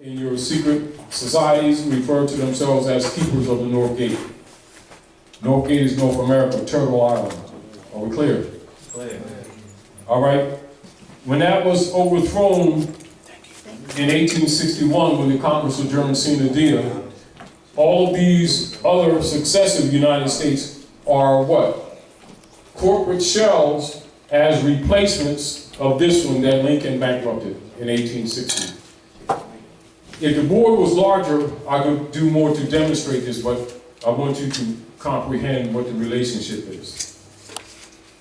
In your secret societies refer to themselves as keepers of the North Gate. North Gate is North America, Turtle Island. Are we clear? Clear. All right. When that was overthrown in 1861, when the Congress of German Synodea, all of these other successive United States are what? Corporate shells as replacements of this one that Lincoln bankrupted in 1860. If the board was larger, I could do more to demonstrate this, but I want you to comprehend what the relationship is.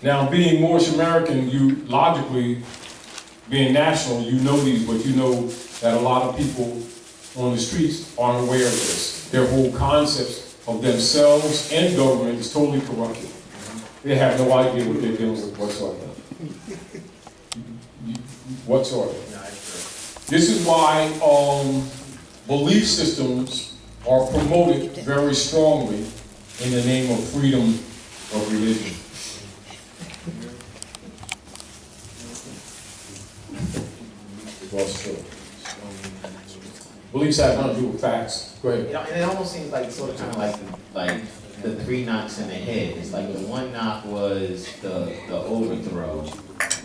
Now, being Moorish American, you logically, being national, you know these, but you know that a lot of people on the streets aren't aware of this. Their whole concepts of themselves and government is totally corrupted. They have no idea what they're dealing with whatsoever. Whatsoever. This is why belief systems are promoted very strongly in the name of freedom of religion. Well, true. Beliefs have nothing to do with facts. Go ahead. You know, and it almost seems like sort of kind of like the three knocks in the head. It's like the one knock was the overthrow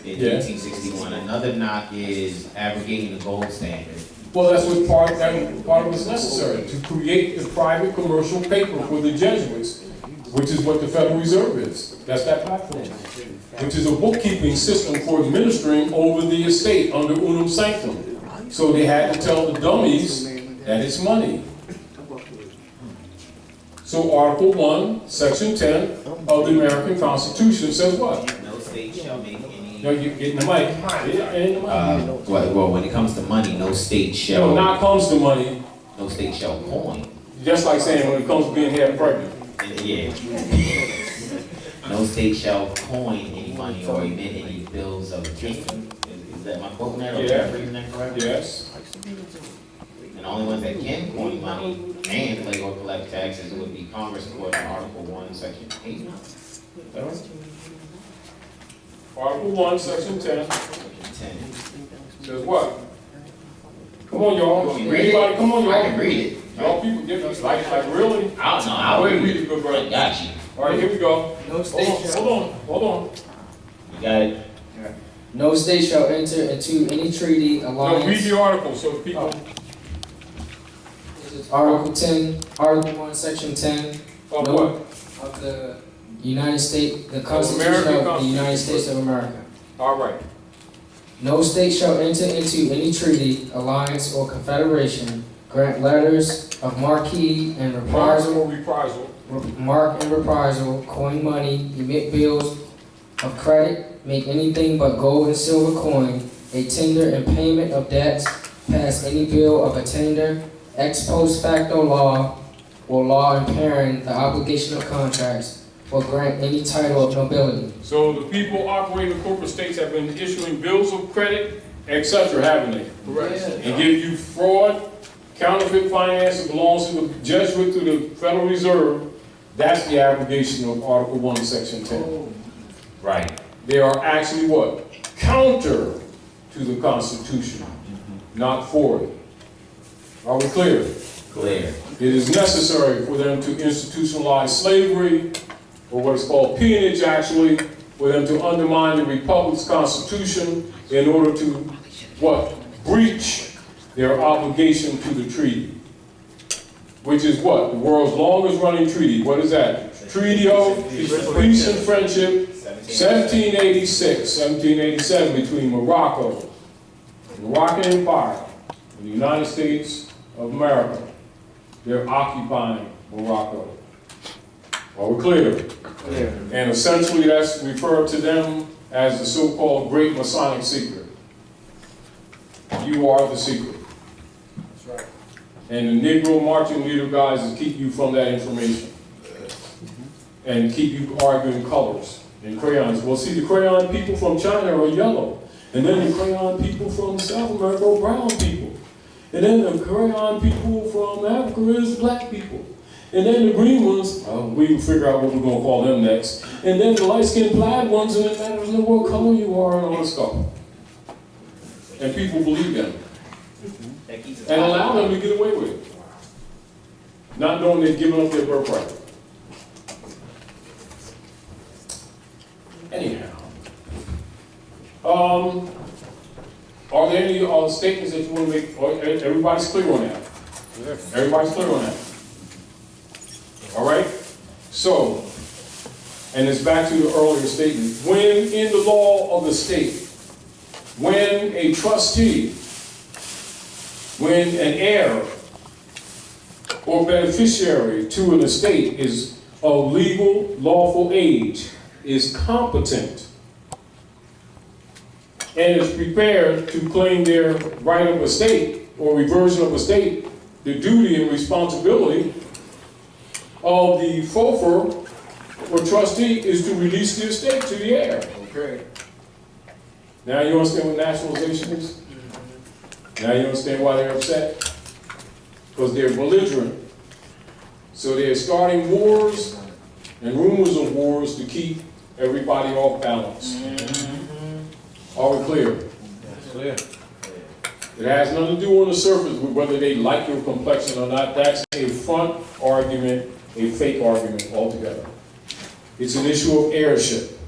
in 1861. Another knock is abrogating the gold standard. Well, that's what part of it's necessary, to create the private commercial paper for the Jesuits, which is what the Federal Reserve is. That's that platform, which is a bookkeeping system for administering over the estate under unum sanctum. So they had to tell the dummies that it's money. So Article 1, Section 10 of the American Constitution says what? No state shall make any... No, you're getting the mic. Well, when it comes to money, no state shall... No, not comes to money. No state shall coin. Just like saying when it comes to being half pregnant. Yeah. No state shall coin any money or emit any bills of attainder. Is that my quote now? Yeah. Reading that correctly? Yes. And the only ones that can coin money and collect or collect taxes would be Congress according to Article 1, Section 8. Article 1, Section 10 Section 10. says what? Come on, y'all. Anybody, come on, y'all. I can read it. Y'all people get this. Like really? I don't know. I'll read it. Good I brother. got you. All right, here we go. No state Hold on. You got it? No state shall enter into any treaty, alliance. No, read the article so people. This is Article 10, Article 1, Section 10 Of what? of the United States, the Constitution American of the United States of America. All right. No state shall enter into any treaty, alliance, or confederation, grant letters of marque and reprisal, mark and reprisal, coin money, emit bills of credit, make anything but gold and silver coin, a tender and payment of debts, pass any bill of attainder, ex post facto law, or law impairing the obligation of contracts, or grant any title of nobility. So the people operating the corporate states have been issuing bills of credit, etc., haven't they? Correct. And give you fraud, counterfeit finance that belongs to the Jesuit, to the Federal Reserve. That's the abrogation of Article 1, Section 10. Right. They are actually what? Counter to the Constitution, not for it. Are we clear? Clear. It is necessary for them to institutionalize slavery, or what is called peonage actually, for them to undermine the Republic's Constitution in order to, what? Breach their obligation to the treaty. Which is what? The world's longest running treaty. What is that? Treaty of Peace and Friendship, 1787 between Morocco, the Moroccan Empire, and the United States of America. They're occupying Morocco. Are we clear? Clear. And essentially that's referred to them as the so-called Great Masonic Secret. You are the secret. That's right. And the Negro marching leader guys is keep you from that information. And keep you arguing colors and crayons. Well, see, the crayon people from China are yellow. And then the crayon people from South America are brown people. And then the crayon people from Africa is black people. And then the green ones, we can figure out what we're going to call them next. And then the light-skinned plaid ones, and it matters no what color you are and all that stuff. And people believe them. That keeps us and out. allow them to get away with it, not knowing they've given up their birthright. Anyhow, are there any statements that you want to make? Everybody's clear on that. Everybody's clear on that. All right. So, and it's back to the earlier statement. When in the law of the state, when a trustee, when an heir or beneficiary to an estate is of legal, lawful age, is competent, and is prepared to claim their right of estate or reversion of estate, the duty and responsibility of the Feoffer or trustee is to release the estate to the heir. Okay. Now you understand what nationalization is? Now you understand why they're upset? Because they're belligerent. So they're starting wars and rumors of wars to keep everybody off balance. Are we clear? Clear. It has nothing to do on the surface with whether they like your complexion or not. That's a front argument, a fake argument altogether. It's an issue of heirship.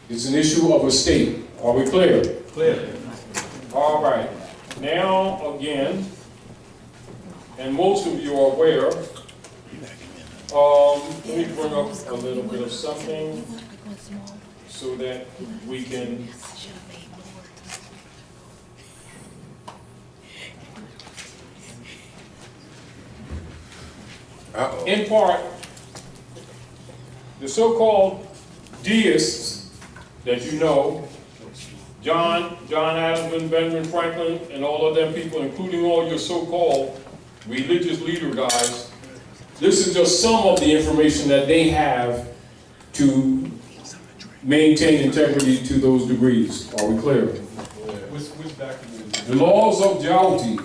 It's an issue of estate. Are we clear? Clear. All right. Now, again, and most of you are aware, let me bring up a little bit of something so that we can in part, the so-called deists that you know, John Adams, Benjamin Franklin, and all of them people, including all your so-called religious leader guys, this is just some of the information that they have to maintain integrity to those degrees. Are we clear? Which document? The laws of Jauti,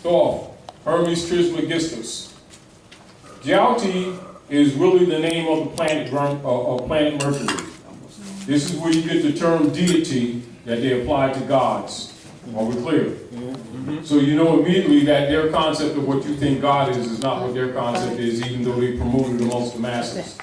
Thoth, Hermes Trismegistus. Jauti is really the name of the planet Mercury. This is where you get the term deity that they apply to gods. Are we clear? So you know immediately that their concept of what you think God is not what their concept is, even though they promote it amongst the masses.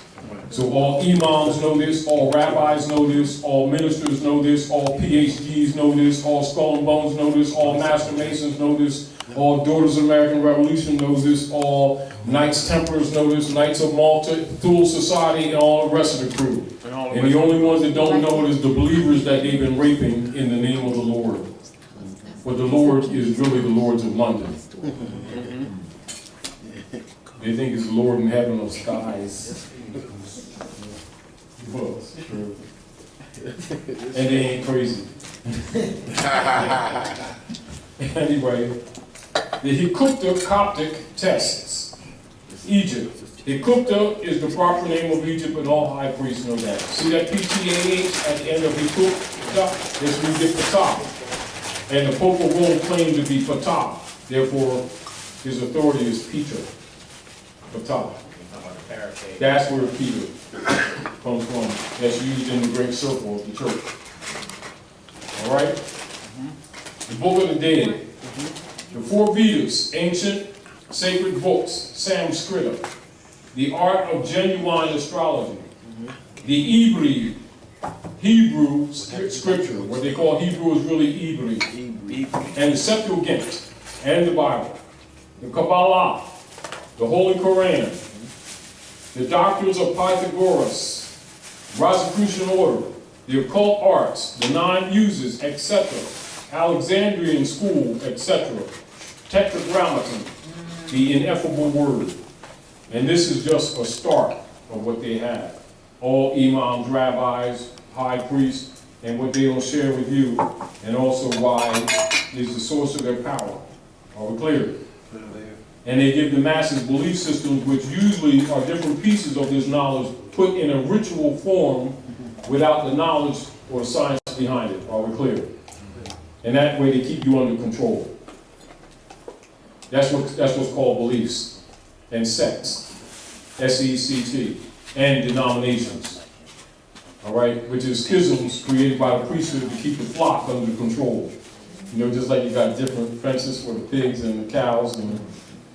So all imams know this, all rabbis know this, all ministers know this, all PhDs know this, all Skull and Bones know this, all Master Masons know this, all Daughters of American Revolution knows this, all Knights Templars know this, Knights of Malta, Thule Society, and all the rest of the crew. And the only ones that don't know it is the believers that they've been raping in the name of the Lord. But the Lord is really the Lords of London. They think it's the Lord in heaven of skies. Well, true. And they ain't crazy. Anyway, the Hikupta Coptic tests. Egypt. Hikupta is the proper name of Egypt, and all high priests know that. See that PTAH at the end of Hikupta? This we get Ptah. And the Pope of Rome claimed to be Ptah. Therefore, his authority is Peter. Ptah. That's where Peter comes from. That's used in the great circle of the church. All right? The Book of the Dead. The four Vedas, ancient sacred books, Samskrita. The art of genuine astrology. The Ibri, Hebrew scripture. What they call Hebrew is really Ibri. And the Septuagint, and the Bible. The Kabbalah, the Holy Quran, the doctrines of Pythagoras, Rosicrucian order, the occult arts, the 9 muses, etc., Alexandrian school, etc., Tetragrammaton, the ineffable word. And this is just a start of what they have. All imams, rabbis, high priests, and what they will share with you, and also why is the source of their power. Are we clear? And they give the masses belief systems which usually are different pieces of this knowledge put in a ritual form without the knowledge or science behind it. Are we clear? And that way they keep you under control. That's what's called beliefs and sects, S-E-C-T, and denominations. All right, which is schisms created by the priesthood to keep the flock under control. You know, just like you got different fences for the pigs and the cows and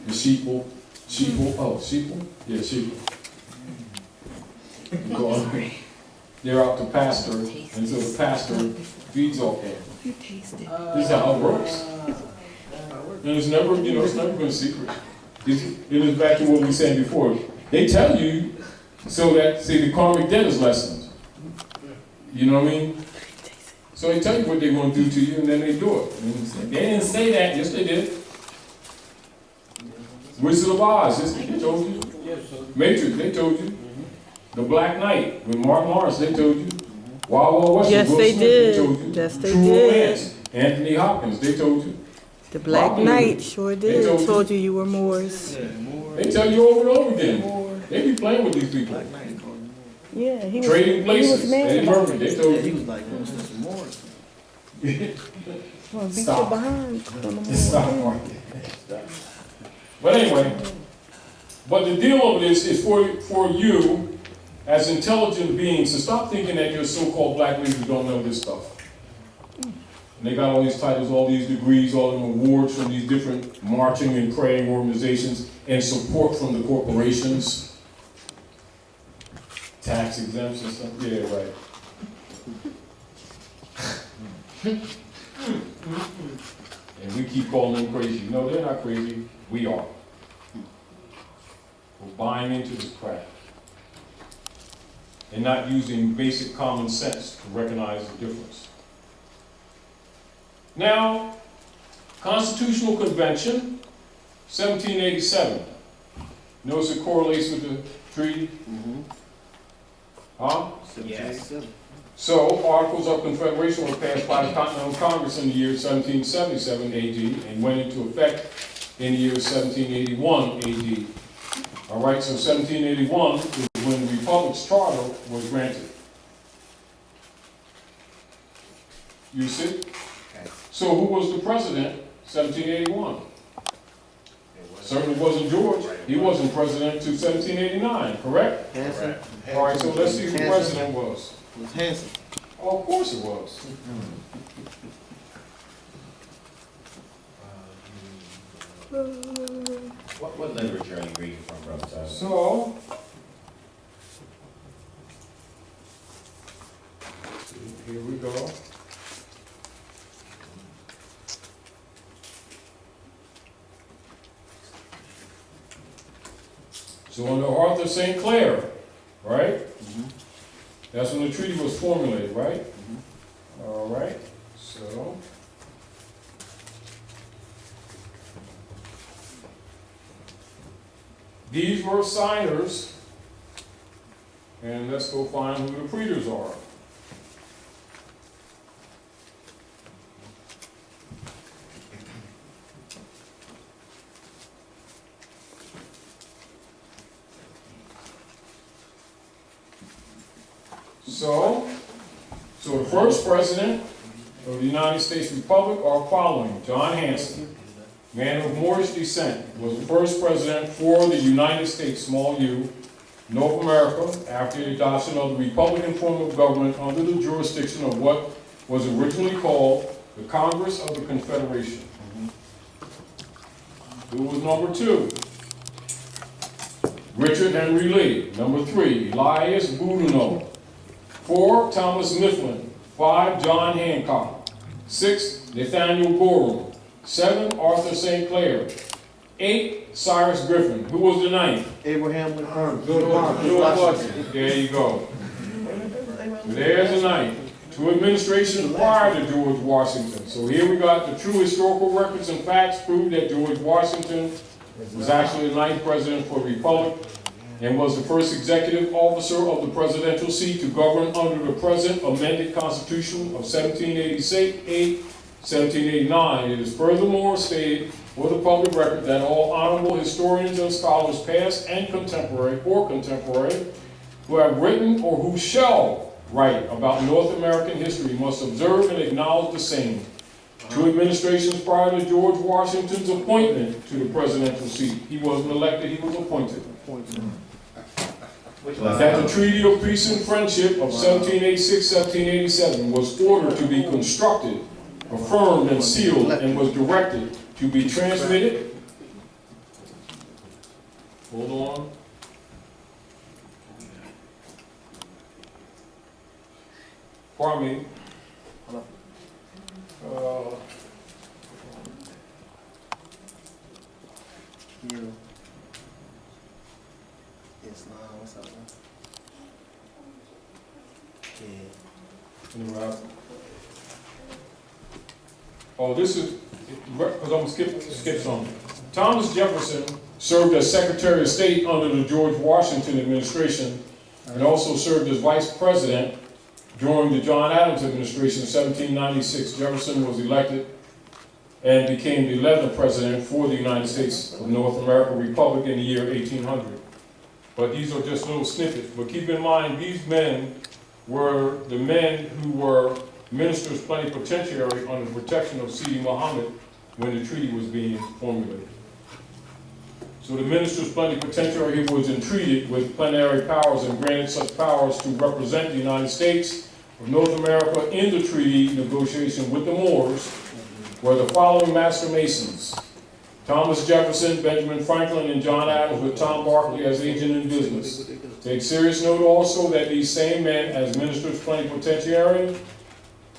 the sheeple. Sheeple? Yeah, sheeple. Go on. They're out to pasture, and so the pasture feeds off them. This is how it works. And it's never, you know, it's never been a secret. It is back to what we said before. They tell you so that, say, the karmic debt is lessened. You know what I mean? So they tell you what they're going to do to you, and then they do it. And they didn't say that. Yes, they did. Wizard of Oz, yes, they told you. Matrix, they told you. The Black Knight with Mark Morris, they told you. Wild Wild West, Yes, Will they Smith, did. they told you. Yes, they True did. Romance, Anthony Hopkins, they told you. The Black Robin Knight Hood, sure they did. told you. You were Moors. They tell you over and over again. They be playing with these people. Yeah, he was. Trading places. He was mad Eddie about Murphy, they told you. was like, Mr. Morris. Well, beat Stop. you behind. The stock market. But anyway, but the deal of this is for you as intelligent beings to stop thinking that your so-called black leaders don't know this stuff. And they got all these titles, all these degrees, all them awards from these different marching and praying organizations and support from the corporations. Tax exempts and stuff. Yeah, right. And we keep calling them crazy. No, they're not crazy. We are. We're buying into this crap and not using basic common sense to recognize the difference. Now, Constitutional Convention, 1787. Notice it correlates with the treaty? Huh? Yes. So, Articles of Confederation were passed by the Continental Congress in the year 1777 AD and went into effect in the year 1781 AD. All right, so 1781 is when the Republic's charter was granted. You see? Okay. So who was the president 1781? Certainly wasn't George. He wasn't president until 1789, correct? Hanson. All right, so let's see who the president was. It was Hanson. Oh, of course it was. What literature are you reading from, Brother Tyler? So, here we go. So under Arthur St. Clair, right? That's when the treaty was formulated, right? All right, so. These were signers, and let's go find who the preachers are. So the first president of the United States Republic are following: John Hanson, man of Moorish descent, was the first president for the United States, small u, North America, after the adoption of the Republican form of government under the jurisdiction of what was originally called the Congress of the Confederation. Who was number two? Richard Henry Lee. Number three, Elias Boudinot. 4, Thomas Mifflin. 5, John Hancock. 6, Nathaniel Gorham. 7, Arthur St. Clair. 8, Cyrus Griffin. Who was the ninth? Abraham Lincoln. George Washington. There you go. There's the ninth. 2 administrations prior to George Washington. So here we got the true historical records and facts prove that George Washington was actually the ninth president for the Republic and was the first executive officer of the presidential seat to govern under the present amended Constitution of 1789. It is furthermore stated for the public record that all honorable historians and scholars past and contemporary who have written or who shall write about North American history must observe and acknowledge the same. 2 administrations prior to George Washington's appointment to the presidential seat. He wasn't elected, he was appointed. That the Treaty of Peace and Friendship of 1786-1787 was ordered to be constructed affirmed and sealed and was directed to be transmitted. Hold on. Pardon me. What's up, man? Oh, this is, because I'm gonna skip some. Thomas Jefferson served as Secretary of State under the George Washington administration and also served as Vice President during the John Adams administration in 1796. Jefferson was elected and became the 11th President for the United States of North America Republic in the year 1800. But these are just little snippets. But keep in mind, these men were the men who were ministers plenipotentiary under the protection of Sidi Muhammad when the treaty was being formulated. So the ministers plenipotentiary was entreated with plenary powers and granted such powers to represent the United States of North America in the treaty negotiation with the Moors were the following Master Masons: Thomas Jefferson, Benjamin Franklin, and John Adams, with Tom Barkley as agent in business. Take serious note also that these same men, as ministers plenipotentiary,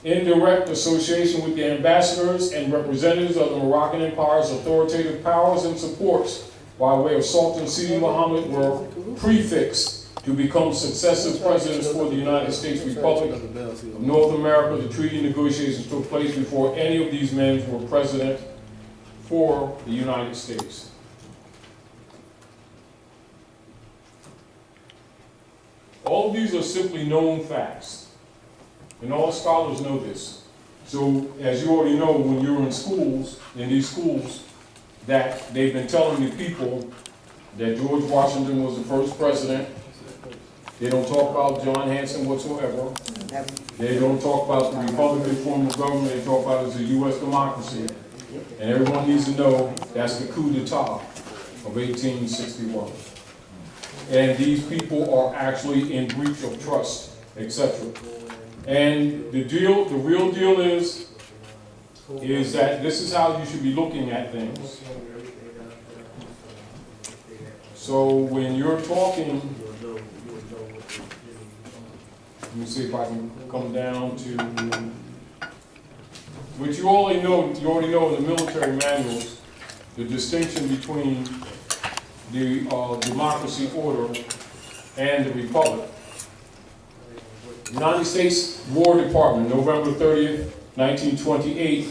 in direct association with the ambassadors and representatives of the Moroccan Empire's authoritative powers and supports by way of Sultan Sidi Muhammad, were prefixed to become successive presidents for the United States Republic of North America. The treaty negotiations took place before any of these men were president for the United States. All of these are simply known facts, and all scholars know this. So, as you already know, when you're in schools, in these schools, that they've been telling the people that George Washington was the first president. They don't talk about John Hanson whatsoever. They don't talk about the Republican form of government. They talk about it as a U.S. democracy. And everyone needs to know that's the coup d'etat of 1861. And these people are actually in breach of trust, etc. And the real deal is that this is how you should be looking at things. So when you're talking, let me see if I can come down to, which you already know in the military manuals, the distinction between the democracy order and the republic. United States War Department, November 30th, 1928,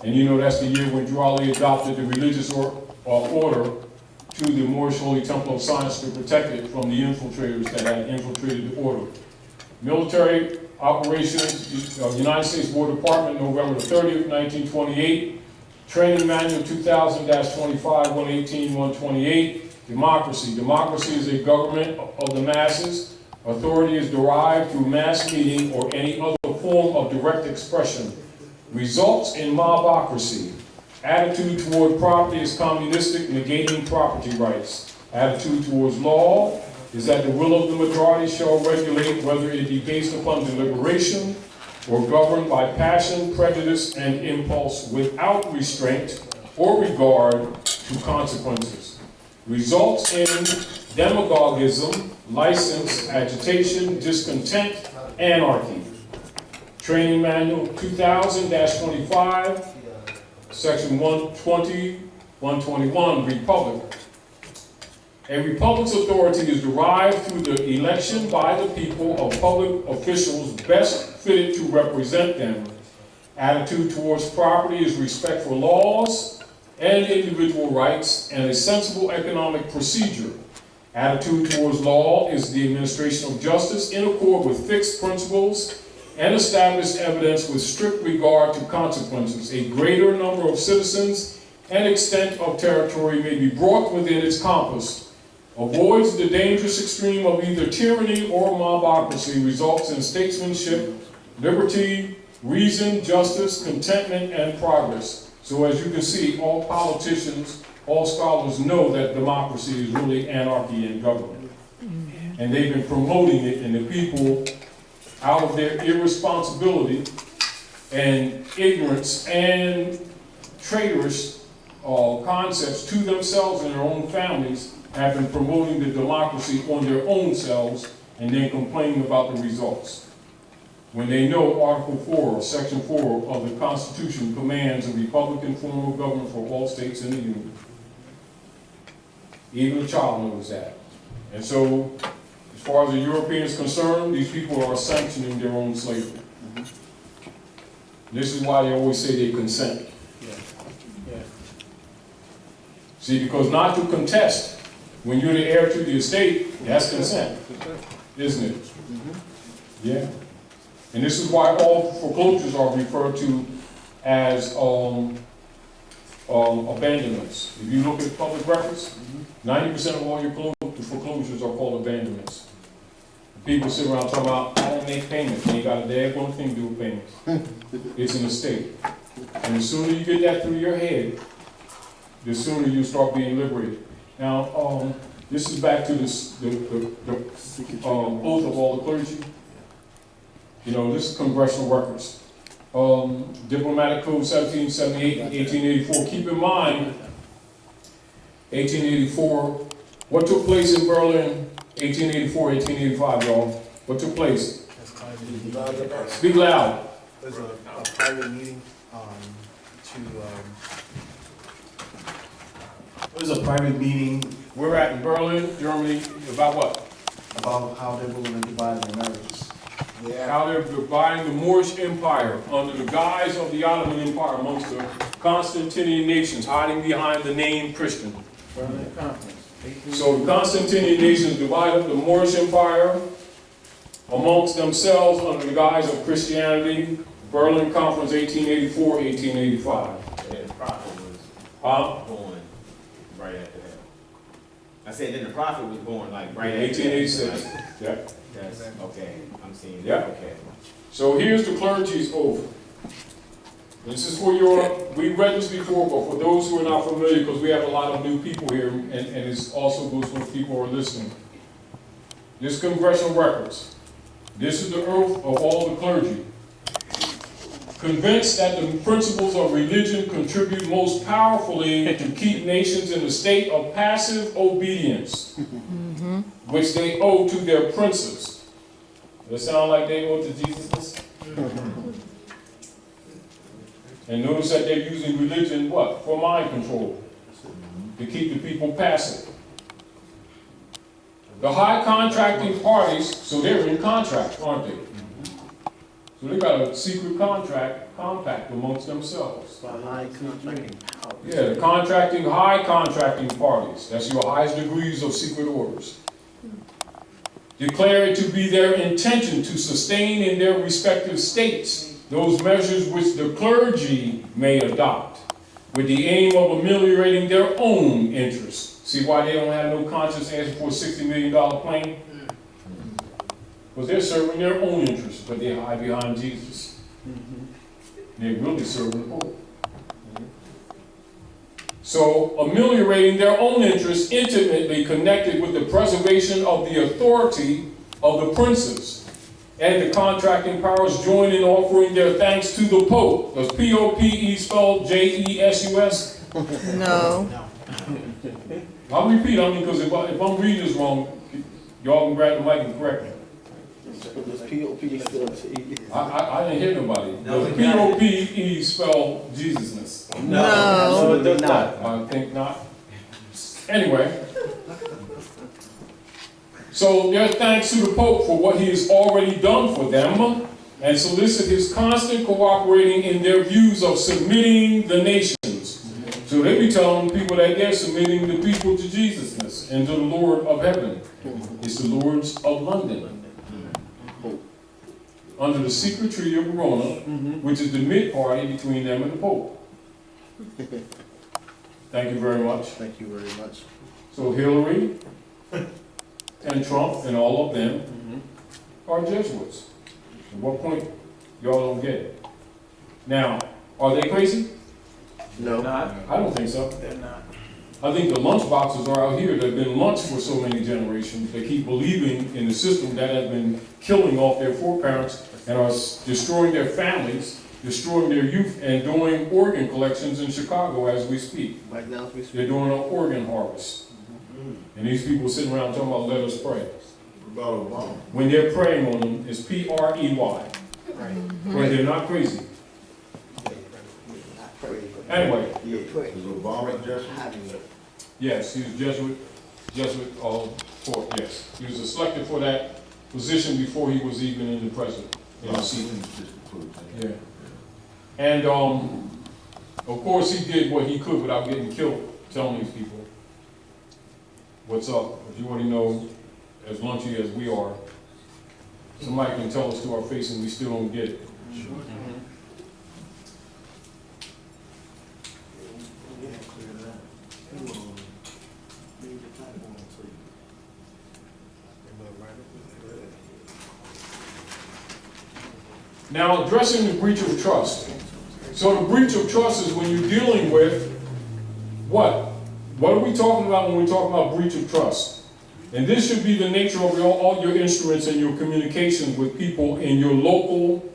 and you know that's the year when Raleigh adopted the religious order to the Moorish Holy Temple of Science to protect it from the infiltrators that had infiltrated the order. Military operations, United States War Department, November 30th, 1928. Training Manual 2000-25, 118, 128. Democracy. Democracy is a government of the masses. Authority is derived through mass meeting or any other form of direct expression. Results in mobocracy. Attitude toward property is communistic, negating property rights. Attitude towards law is that the will of the majority shall regulate, whether it be based upon deliberation or governed by passion, prejudice, and impulse without restraint or regard to consequences. Results in demagogism, license, agitation, discontent, anarchy. Training Manual 2000-25, Section 120, 121, Republic. A republic's authority is derived through the election by the people of public officials best fitted to represent them. Attitude towards property is respect for laws and individual rights and a sensible economic procedure. Attitude towards law is the administration of justice in accord with fixed principles and established evidence with strict regard to consequences. A greater number of citizens and extent of territory may be brought within its compass. Avoids the dangerous extreme of either tyranny or mobocracy, results in statesmanship, liberty, reason, justice, contentment, and progress. So as you can see, all politicians, all scholars know that democracy is really anarchy in government. And they've been promoting it, and the people, out of their irresponsibility, and ignorance and traitorous concepts to themselves and their own families have been promoting the democracy on their own selves and then complaining about the results. When they know Article 4 or Section 4 of the Constitution commands a Republican form of government for all states in the Union. Even a child knows that. And so, as far as the European is concerned, these people are sanctioning their own slavery. This is why they always say they consent. See, because not to contest when you're the heir to the estate, that's consent, isn't it? Yeah. And this is why all foreclosures are referred to as abandonments. If you look at public records, 90% of all your foreclosures are called abandonments. People sit around talking about, I didn't make payments. They ain't got a daggone thing to do with payments. It's an estate. And the sooner you get that through your head, the sooner you start being liberated. Now, this is back to this, the oath of all the clergy. You know, this is congressional records. Diplomatic Code 1778 and 1884. Keep in mind, 1884, what took place in Berlin, 1884, 1885, y'all? What took place? Speak loud. It was a private meeting it was a private meeting We're at in Berlin, Germany, about what? about how they were going to divide the Americas. How they're dividing the Moorish Empire under the guise of the Ottoman Empire amongst the Constantinian nations, hiding behind the name Christian. Berlin Conference. So the Constantinian nations divide up the Moorish Empire amongst themselves under the guise of Christianity. Berlin Conference, 1884, 1885. Yeah, the prophet was born right after that. I said then the prophet was born like right after 1886. that. Yeah. That's okay. I'm seeing Yeah. that. Okay. So here's the clergy's oath. This is for we read this before, but for those who are not familiar, because we have a lot of new people here, and it also goes for people who are listening. This congressional records. This is the oath of all the clergy. Convinced that the principles of religion contribute most powerfully to keep nations in a state of passive obedience, which they owe to their princes. Does it sound like they owe to Jesus? And notice that they're using religion, what? For mind control. To keep the people passive. The high contracting parties, so they're in contract, aren't they? So they got a secret compact amongst themselves. High contracting power. Yeah, the high contracting parties. That's your highest degrees of secret orders. Declare it to be their intention to sustain in their respective states those measures which the clergy may adopt, with the aim of ameliorating their own interests. See why they don't have no conscience asking for a $60 million plane? Because they're serving their own interests, but they hide behind Jesus. They're really serving the Pope. So, ameliorating their own interests intimately connected with the preservation of the authority of the princes. And the contracting powers join in offering their thanks to the Pope. Does P-O-P-E spell J-E-S-U-S? No. I'll repeat, because if I'm reading this wrong, y'all can grab the mic and correct me. Does P.O.P. still I didn't hear nobody. Does P-O-P-E spell Jesusness? No. it does not. I think not. Anyway. So their thanks to the Pope for what he has already done for them, and solicit his constant cooperating in their views of submitting the nations. So they be telling people that they're submitting the people to Jesusness and to the Lord of heaven. It's the Lords of London. Under the secret treaty of Verona, which is the mid-party between them and the Pope. Thank you very much. Thank you very much. So Hillary and Trump and all of them are Jesuits. At what point y'all don't get it? Now, are they crazy? No. I don't think so. They're not. I think the lunch boxes are out here that have been lunched for so many generations. They keep believing in the system that has been killing off their foreparents and are destroying their families destroying their youth and doing organ collections in Chicago as we speak. Right now, as we speak. They're doing an organ harvest. And these people sitting around talking about let us pray. About Obama. When they're praying on them, it's P-R-E-Y. When they're not crazy. Anyway, Is Obama just? yes, he was Jesuit court, yes. He was selected for that position before he was even in the president. In the seat. Yeah. And, of course, he did what he could without getting killed, telling these people what's up. If you want to know, as lunchy as we are, somebody can tell us to our face and we still don't get it. Now, addressing the breach of trust. So the breach of trust is when you're dealing with what? What are we talking about when we're talking about breach of trust? And this should be the nature of all your instruments and your communications with people in your local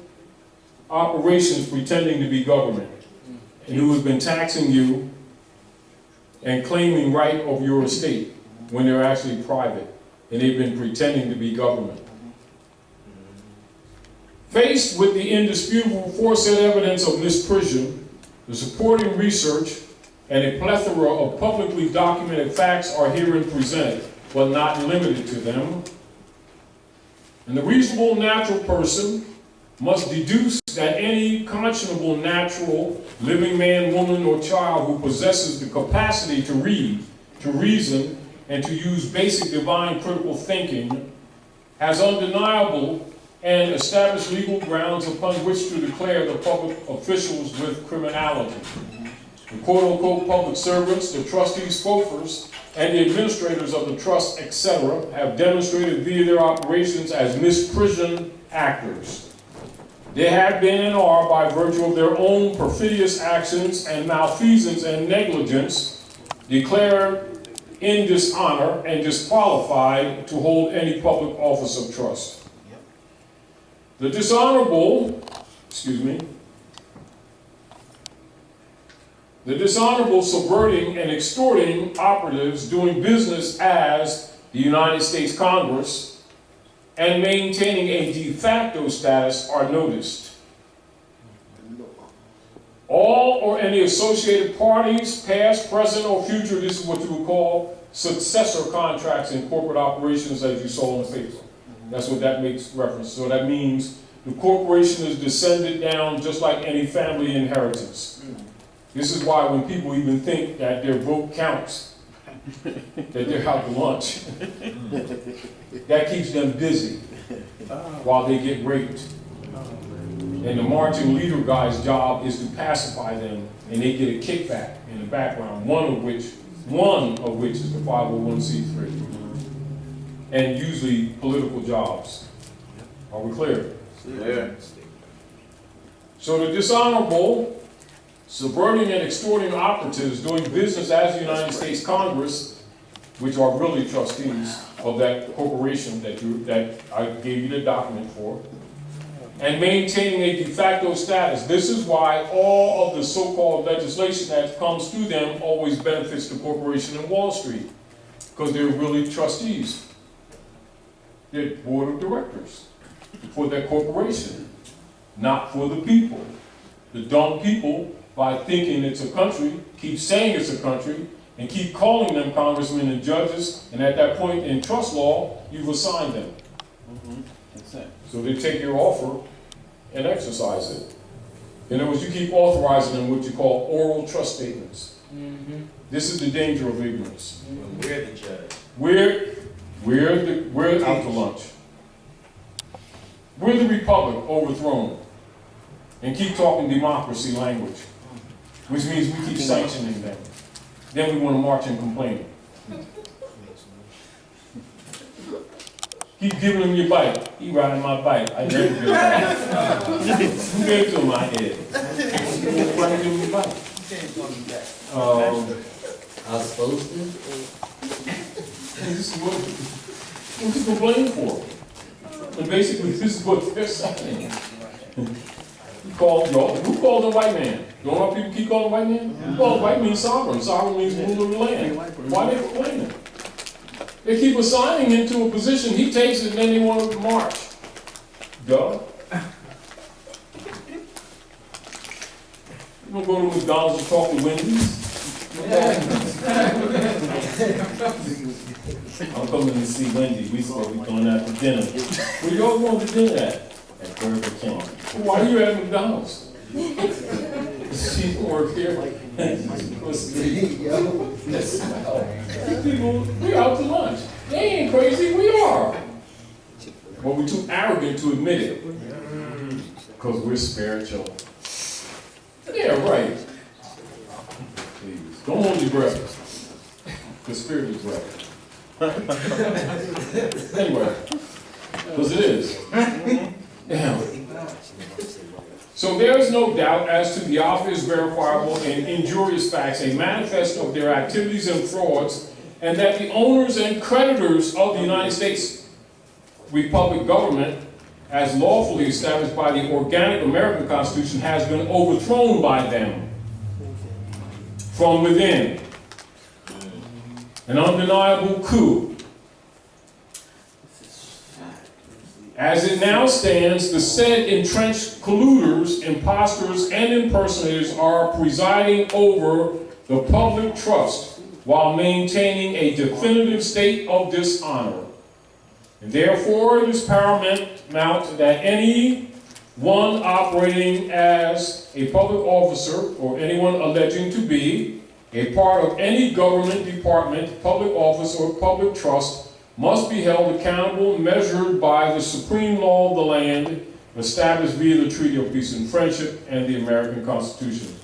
operations pretending to be government and who have been taxing you and claiming right of your estate when they're actually private and they've been pretending to be government. Faced with the indisputable foresaid evidence of misprision, the supporting research and a plethora of publicly documented facts are herein presented, but not limited to them. And the reasonable natural person must deduce that any conscionable natural living man, woman, or child who possesses the capacity to read, to reason, and to use basic divine critical thinking has undeniable and established legal grounds upon which to declare the public officials with criminality. The quote-unquote public servants, the trustees, Feoffers, and the administrators of the trust, etc., have demonstrated via their operations as misprision actors. They have been and are, by virtue of their own perfidious actions and malfeasance and negligence, declared in dishonor and disqualified to hold any public office of trust. The dishonorable subverting and extorting operatives doing business as the United States Congress and maintaining a de facto status are noticed. All or any associated parties, past, present, or future, this is what you would call successor contracts in corporate operations, as you saw in the paper. That's what that makes reference. So that means the corporation is descended down just like any family inheritance. This is why when people even think that their vote counts, that they're out to lunch, that keeps them busy while they get raped. And the marching leader guy's job is to pacify them, and they get a kickback in the background, one of which is the 501c3. And usually political jobs. Are we clear? Yeah. So the dishonorable, subverting and extorting operatives doing business as the United States Congress, which are really trustees of that corporation that I gave you the document for, and maintaining a de facto status. This is why all of the so-called legislation that comes through them always benefits the corporation in Wall Street, because they're really trustees. They're board of directors for that corporation, not for the people. The dumb people, by thinking it's a country, keep saying it's a country, and keep calling them congressmen and judges, and at that point in trust law, you've assigned them. So they take your offer and exercise it. In other words, you keep authorizing them what you call oral trust statements. This is the danger of ignorance. We're the judge. We're out to lunch. We're the republic overthrown. And keep talking democracy language, which means we keep sanctioning them. Then we want to march and complain. Keep giving him your bike. He riding my bike. I never give it back. Who gave it to him? I did. Why did you give him your bike? I was supposed to. This is what you complain for. And basically, this is what they're saying. Who called him white man? Don't our people keep calling him white man? Who called white means sovereign? Sovereign means ruler of the land. Why they complaining? They keep assigning him to a position, he takes it, and then they want him to march. Duh. You don't go to McDonald's and talk to Wendy's? I'm coming to see Wendy. We said we're going out to dinner. Where y'all going to dinner at Burger King. Why are you at McDonald's? She work here. People, we out to lunch. They ain't crazy, we are. But we're too arrogant to admit it. Because we're spiritual. Yeah, right. Please, don't hold your breath. The spirit is right. Anyway, because it is. Yeah. So there is no doubt as to the obvious, verifiable, and injurious facts, a manifesto of their activities and frauds, and that the owners and creditors of the United States Republic government, as lawfully established by the organic American Constitution, has been overthrown by them from within. An undeniable coup. As it now stands, the said entrenched colluders, impostors, and impersonators are presiding over the public trust while maintaining a definitive state of dishonor. And therefore, it is paramount that any one operating as a public officer or anyone alleging to be a part of any government department, public office, or public trust must be held accountable, measured by the supreme law of the land, established via the Treaty of Peace and Friendship and the American Constitution.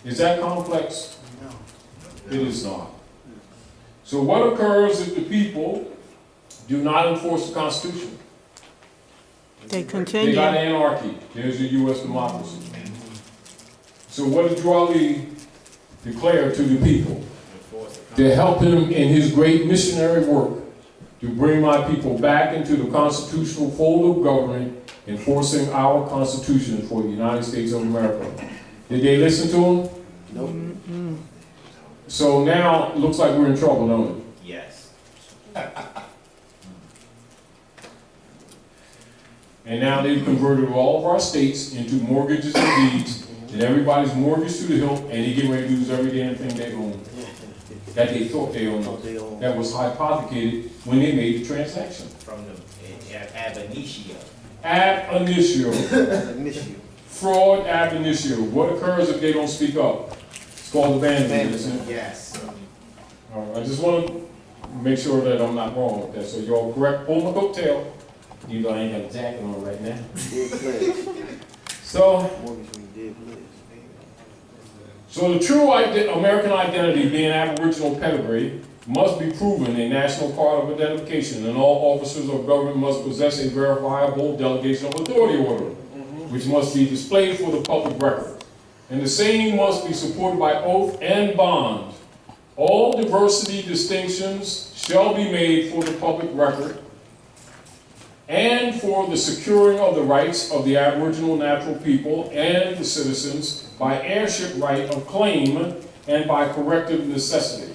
Is that complex? No. It is not. So what occurs if the people do not enforce the Constitution? They They continue. got anarchy. There's the U.S. democracy. So what did Raleigh declare to the people? To help him in his great missionary work to bring my people back into the constitutional fold of government, enforcing our Constitution for the United States of America. Did they listen to him? Nope. Mm-mm. So now it looks like we're in trouble, don't it? Yes. And now they've converted all of our states into mortgages and deeds, and everybody's mortgaged to the hilt, and they get ready to lose every damn thing they own. That they thought they owned. That was hypothecated when they made the transaction. From the ab initio. Ab initio. I miss you. Fraud ab initio. What occurs if they don't speak up? It's called abandonment, isn't it? Yes. All right, I just want to make sure that I'm not wrong with that. So y'all correct, pull my coattail. Even though I ain't got a jacket on right now. Dead pledge. So, Mortgage means dead pledge. so the true American identity, being Aboriginal pedigree, must be proven a national card of identification, and all officers of government must possess a verifiable delegation of authority order, which must be displayed for the public record. And the same must be supported by oath and bond. All diversity distinctions shall be made for the public record and for the securing of the rights of the Aboriginal natural people and the citizens by heirship right of claim and by corrective necessity.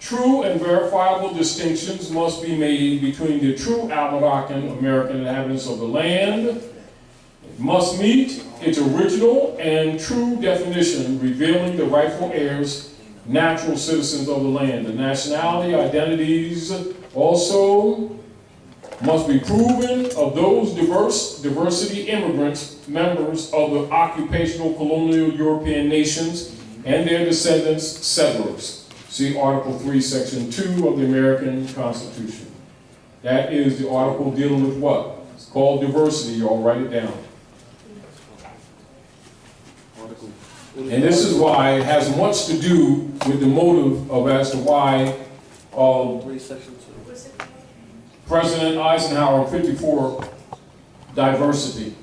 True and verifiable distinctions must be made between the true Algonquin American inhabitants of the land. It must meet its original and true definition, revealing the rightful heirs, natural citizens of the land. The nationality identities also must be proven of those diversity immigrants, members of the occupational colonial European nations, and their descendants, settlers. See Article 3, Section 2 of the American Constitution. That is the article dealing with what? It's called diversity. Y'all write it down. And this is why it has much to do with the motive of as to why President Eisenhower in 54, diversity,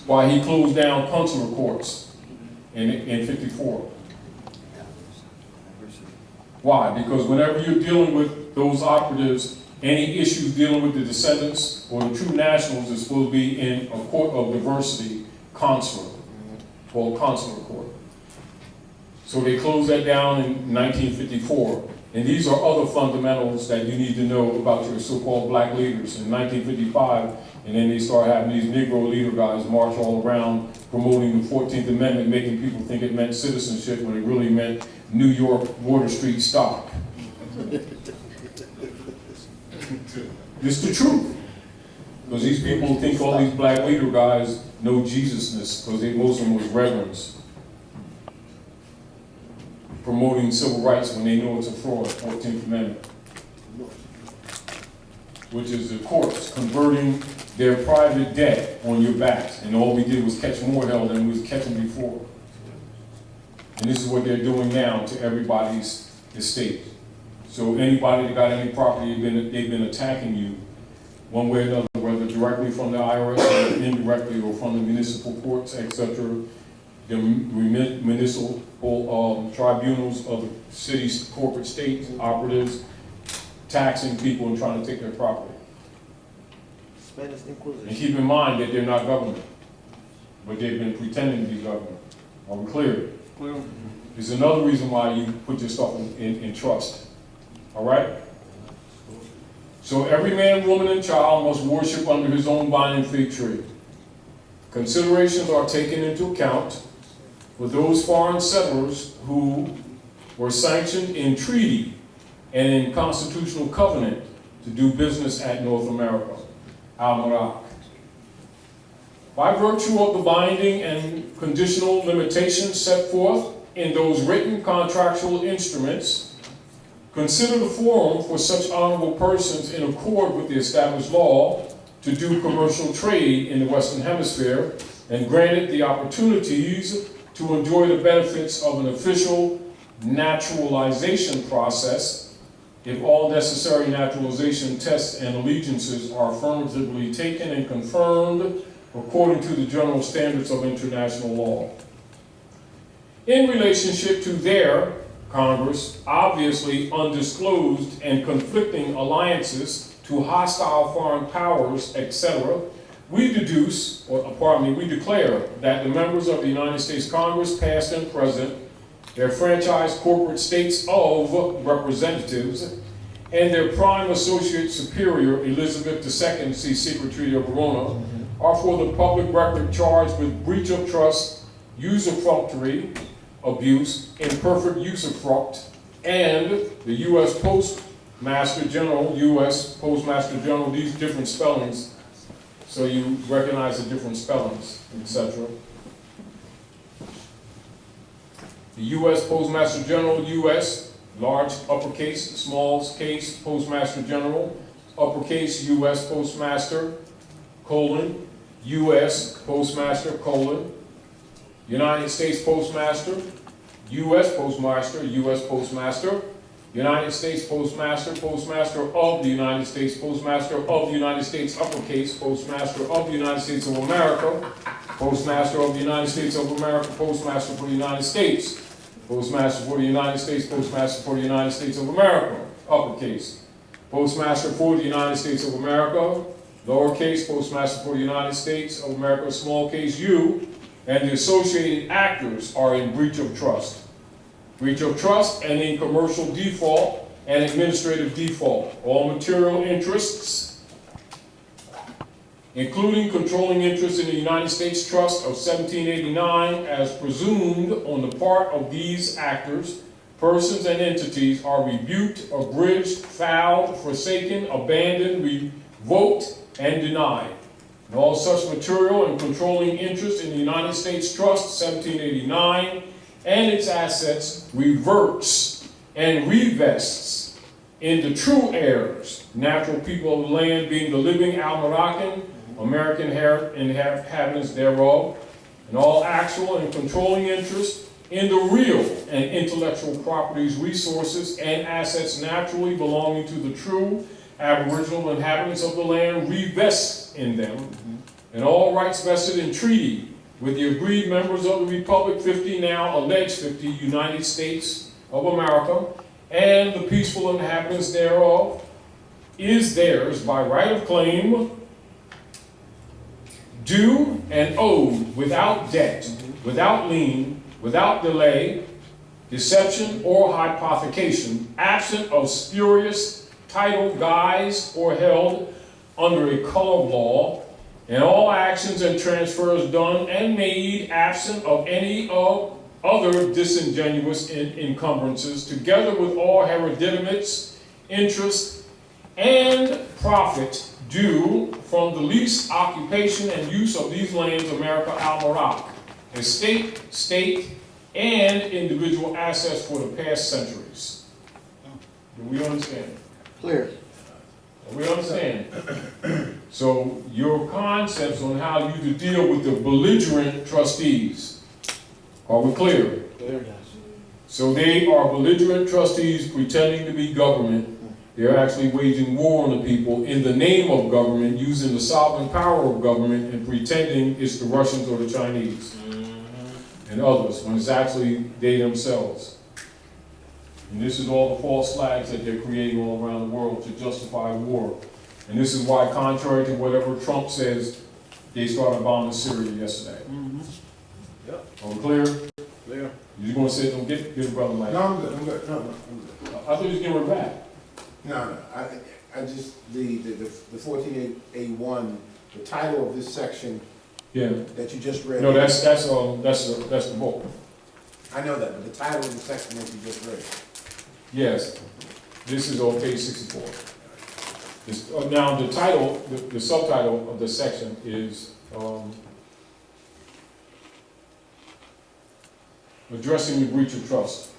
why he closed down consular courts in 54. Why? Because whenever you're dealing with those operatives, any issues dealing with the descendants or the true nationals is supposed to be in a court of diversity, consular, called consular court. So they closed that down in 1954. And these are other fundamentals that you need to know about your so-called black leaders. In 1955, and then they start having these Negro leader guys march all around promoting the 14th Amendment, making people think it meant citizenship when it really meant New York Water Street stock. It's the truth. Because these people think all these black leader guys know Jesusness, because most of them was reverends. Promoting civil rights when they know it's a fraud, 14th Amendment. Which is the courts converting their private debt on your backs. And all we did was catch more hell than we was catching before. And this is what they're doing now to everybody's estate. So anybody that got any property, they've been attacking you one way or another, whether directly from the IRS or indirectly or from the municipal courts, etc. The municipal tribunals of the city's corporate state operatives taxing people and trying to take their property. Spanish Inquisition. And keep in mind that they're not government, but they've been pretending to be government. Are we clear? Clear. There's another reason why you put your stuff in trust. All right? So every man, woman, and child must worship under his own vine and fig tree. Considerations are taken into account for those foreign settlers who were sanctioned in treaty and in constitutional covenant to do business at North America, Al-Marak. By virtue of the binding and conditional limitations set forth in those written contractual instruments, consider the forum for such honorable persons in accord with the established law to do commercial trade in the Western Hemisphere, and granted the opportunities to enjoy the benefits of an official naturalization process if all necessary naturalization tests and allegiances are affirmatively taken and confirmed according to the general standards of international law. In relationship to their Congress, obviously undisclosed and conflicting alliances to hostile foreign powers, etc., we declare that the members of the United States Congress, past and present, their franchised corporate states of representatives, and their prime associate superior, Elizabeth II, see Secret Treaty of Verona, are for the public record charged with breach of trust, usufructuary abuse, imperfect usufruct, and the U.S. Postmaster General, these different spellings, so you recognize the different spellings, etc. The U.S. Postmaster General, U.S., large uppercase, small case, Postmaster General, uppercase, U.S. Postmaster, colon, U.S. Postmaster, colon, United States Postmaster, U.S. Postmaster, U.S. Postmaster, United States Postmaster, Postmaster of the United States, Postmaster of the United States, uppercase, Postmaster of the United States of America, Postmaster of the United States of America, Postmaster for the United States, Postmaster for the United States, Postmaster for the United States of America, uppercase, Postmaster for the United States of America, lowercase, Postmaster for the United States of America, small case U, and the associated actors are in breach of trust. Breach of trust and in commercial default and administrative default. All material interests, including controlling interest in the United States Trust of 1789, as presumed on the part of these actors, persons and entities, are rebuked, abridged, fouled, forsaken, abandoned, revoked, and denied. And all such material and controlling interest in the United States Trust 1789 and its assets reverts and revests in the true heirs, natural people of the land being the living Al-Moroccan, American inhabitants thereof, and all actual and controlling interest in the real and intellectual properties, resources, and assets naturally belonging to the true aboriginal inhabitants of the land revests in them, and all rights vested in treaty with the agreed members of the Republic, 50 now, alleged 50, United States of America, and the peaceful inhabitants thereof, is theirs by right of claim, due and owed without debt, without lien, without delay, deception, or hypothecation, absent of spurious title, guise, or held under a color of law, and all actions and transfers done and made absent of any of other disingenuous encumbrances, together with all hereditaments, interest, and profit due from the lease, occupation, and use of these lands, America Almarak, estate, state, and individual assets for the past centuries. Do we understand? Clear. We understand. So your concepts on how you to deal with the belligerent trustees, are we clear? Clear. So they are belligerent trustees pretending to be government. They're actually waging war on the people in the name of government, using the sovereign power of government and pretending it's the Russians or the Chinese and others, when it's actually they themselves. And this is all the false flags that they're creating all around the world to justify war. And this is why, contrary to whatever Trump says, they started bombing Syria yesterday. Yep. Are we clear? Clear. You're going to say, don't get a brother like No, I'm good, I'm good, no, I'm good. I thought you was getting rid back. No, I just, the 14A1, the title of this section Yeah. that you just read. No, that's the book. I know that, but the title of the section that you just read. Yes. This is on page 64. Now, the title, the subtitle of the section is addressing the breach of trust.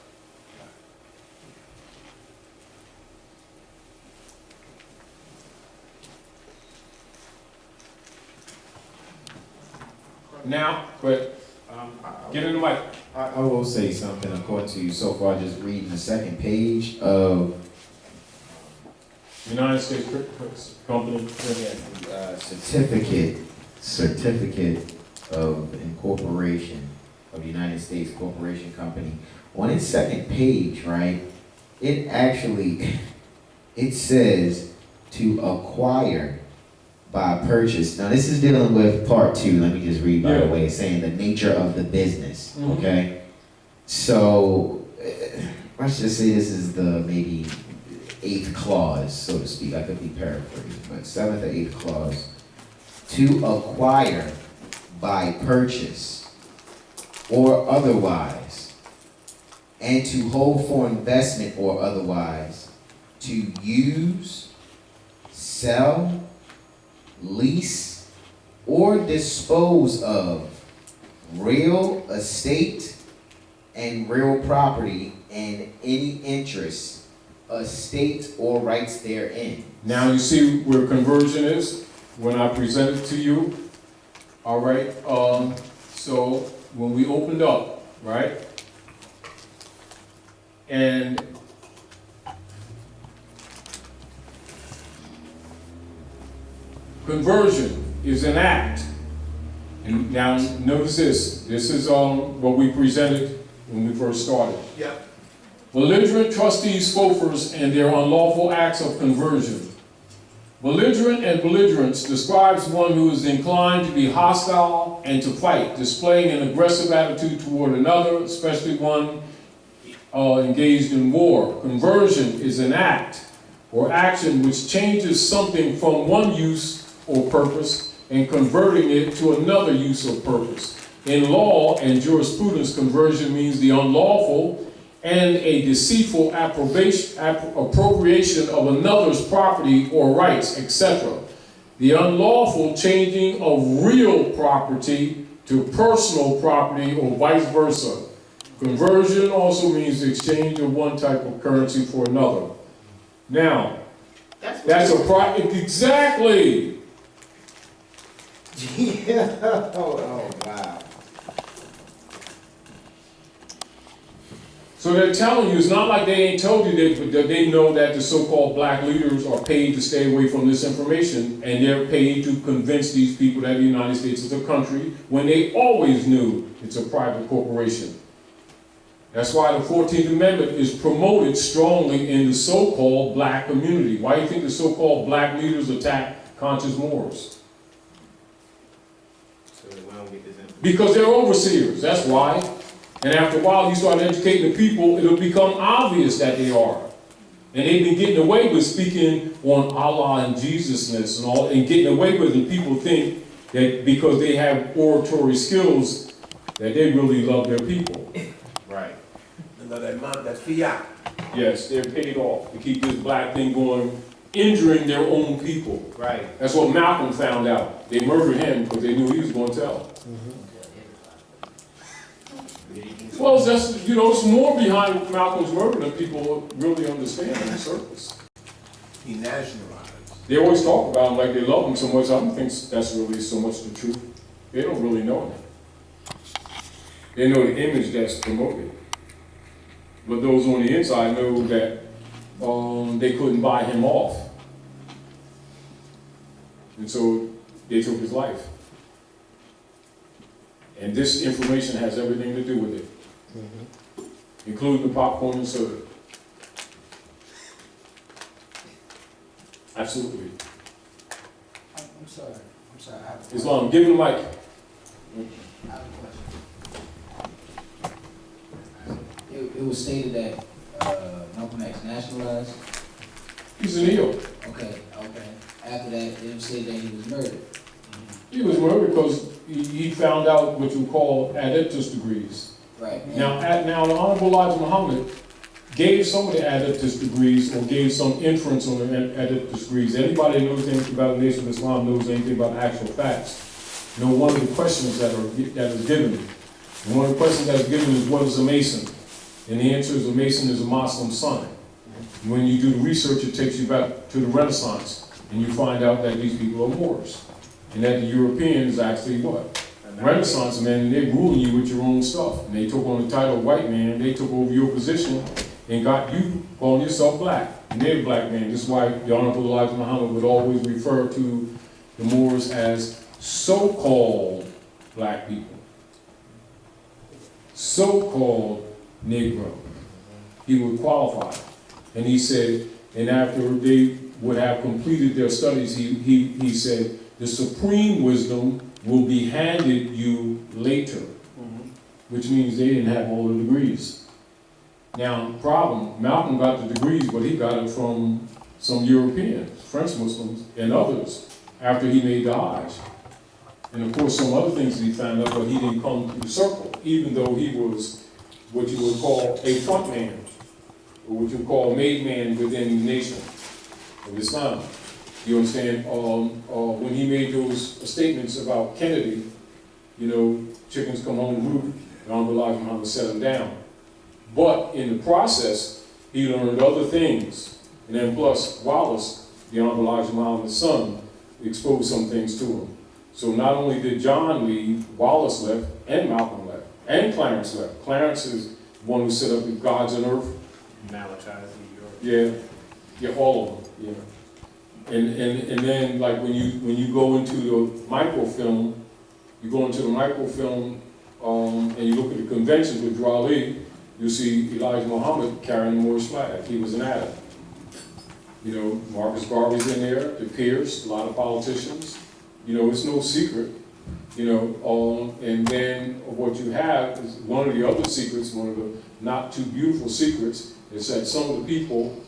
Now, but get in the mic. I will say something according to you so far, just reading the second page of United States Company. certificate of incorporation of United States Corporation Company. On its second page, right, it says to acquire by purchase. Now this is dealing with part 2. Let me just read by the way, it's saying the nature of the business, okay? So, let's just say this is the maybe 8th clause, so to speak. I could be paraphrasing, but 7th or 8th clause. To acquire by purchase or otherwise, and to hold for investment or otherwise, to use, sell, lease, or dispose of real estate and real property and any interest, estate, or rights therein. Now you see where conversion is when I present it to you. All right. So when we opened up, right, and conversion is an act. And now notice this. This is what we presented when we first started. Yep. Belligerent trustees, Feoffers, and their unlawful acts of conversion. Belligerent and belligerence describes one who is inclined to be hostile and to fight, displaying an aggressive attitude toward another, especially one engaged in war. Conversion is an act or action which changes something from one use or purpose and converting it to another use or purpose. In law and jurisprudence, conversion means the unlawful and a deceitful appropriation of another's property or rights, etc. The unlawful changing of real property to personal property or vice versa. Conversion also means the exchange of one type of currency for another. Now, that's exactly. Yeah. Oh, wow. So they're telling you, it's not like they ain't told you that they know that the so-called black leaders are paid to stay away from this information, and they're paid to convince these people that the United States is a country when they always knew it's a private corporation. That's why the 14th Amendment is promoted strongly in the so-called black community. Why do you think the so-called black leaders attack conscious Moors? So that we don't get this information. Because they're overseers, that's why. And after a while, you start educating the people, it'll become obvious that they are. And they've been getting away with speaking on Allah and Jesusness and all, and getting away with it. People think that because they have oratory skills, that they really love their people. Right. That fiat. Yes, they're paid off to keep this black thing going, injuring their own people. Right. That's what Malcolm found out. They murdered him because they knew he was going to tell. Well, it's just, you know, it's more behind Malcolm's murder than people really understand on the surface. He nationalized. They always talk about him like they love him so much. I don't think that's really so much the truth. They don't really know him. They know the image that's promoted. But those on the inside know that they couldn't buy him off. And so they took his life. And this information has everything to do with it. Including the popcorn and soda. Absolutely. I'm sorry. I have a Islam, give him the mic. I have a question. It was stated that Malcolm X nationalized. He's an eel. Okay. After that, it was stated that he was murdered. He was murdered because he found out what you call adeptus degrees. Right. Now the Honorable Elijah Muhammad gave some of the adeptus degrees, or gave some inference on the adeptus degrees. Anybody who knows anything about the Nation of Islam knows anything about actual facts. You know, one of the questions that is given, and one of the questions that is given is, what is a Mason? And the answer is, a Mason is a Muslim son. When you do the research, it takes you back to the Renaissance, and you find out that these people are Moors. And that the Europeans actually what? Renaissance men, and they're ruling you with your own stuff. And they took on the title of white man, they took over your position and got you calling yourself black. And they're black man. This is why the Honorable Elijah Muhammad would always refer to the Moors as so-called black people. So-called Negro. He would qualify. And he said, and after they would have completed their studies, he said, the supreme wisdom will be handed you later, which means they didn't have all the degrees. Now, problem, Malcolm got the degrees, but he got it from some Europeans, French Muslims, and others, after he made the Hajj. And of course, some other things he found out, but he didn't come through the circle, even though he was what you would call a front man, or what you would call a made man within the nation of Islam. You understand? When he made those statements about Kennedy, you know, chickens come home to roost, and Honorable Elijah Muhammad set him down. But in the process, he learned other things. And then plus, Wallace, the Honorable Elijah Muhammad's son, exposed some things to him. So not only did John leave, Wallace left, and Malcolm left, and Clarence left. Clarence is the one who set up the Gods on Earth. Malachi's New York. Yeah, all of them, yeah. And then, like, when you go into the microfilm, and you look at the conventions with Raleigh, you see Elijah Muhammad carrying the Moorish flag. He was an Arab. You know, Marcus Garvey's in there, the peers, a lot of politicians. You know, it's no secret. You know, and then what you have is one of the other secrets, one of the not too beautiful secrets, is that some of the people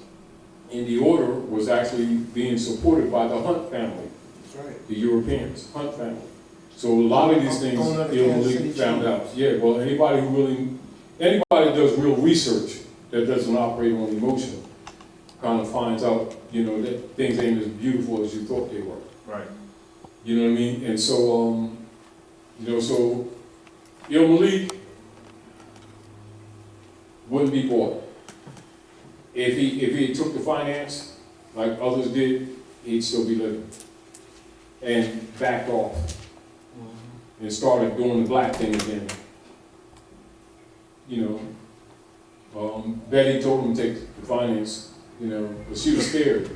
in the order was actually being supported by the Hunt family. That's right. The Europeans, Hunt family. So a lot of these things, illegally found out. Yeah, well, anybody that does real research that doesn't operate on emotion kind of finds out, you know, that things ain't as beautiful as you thought they were. Right. You know what I mean? And so, you know, so Malik wouldn't be bought. If he took the finance, like others did, he'd still be living. And backed off. And started doing the black thing again. You know, Betty told him to take the finance, you know, but she was scared.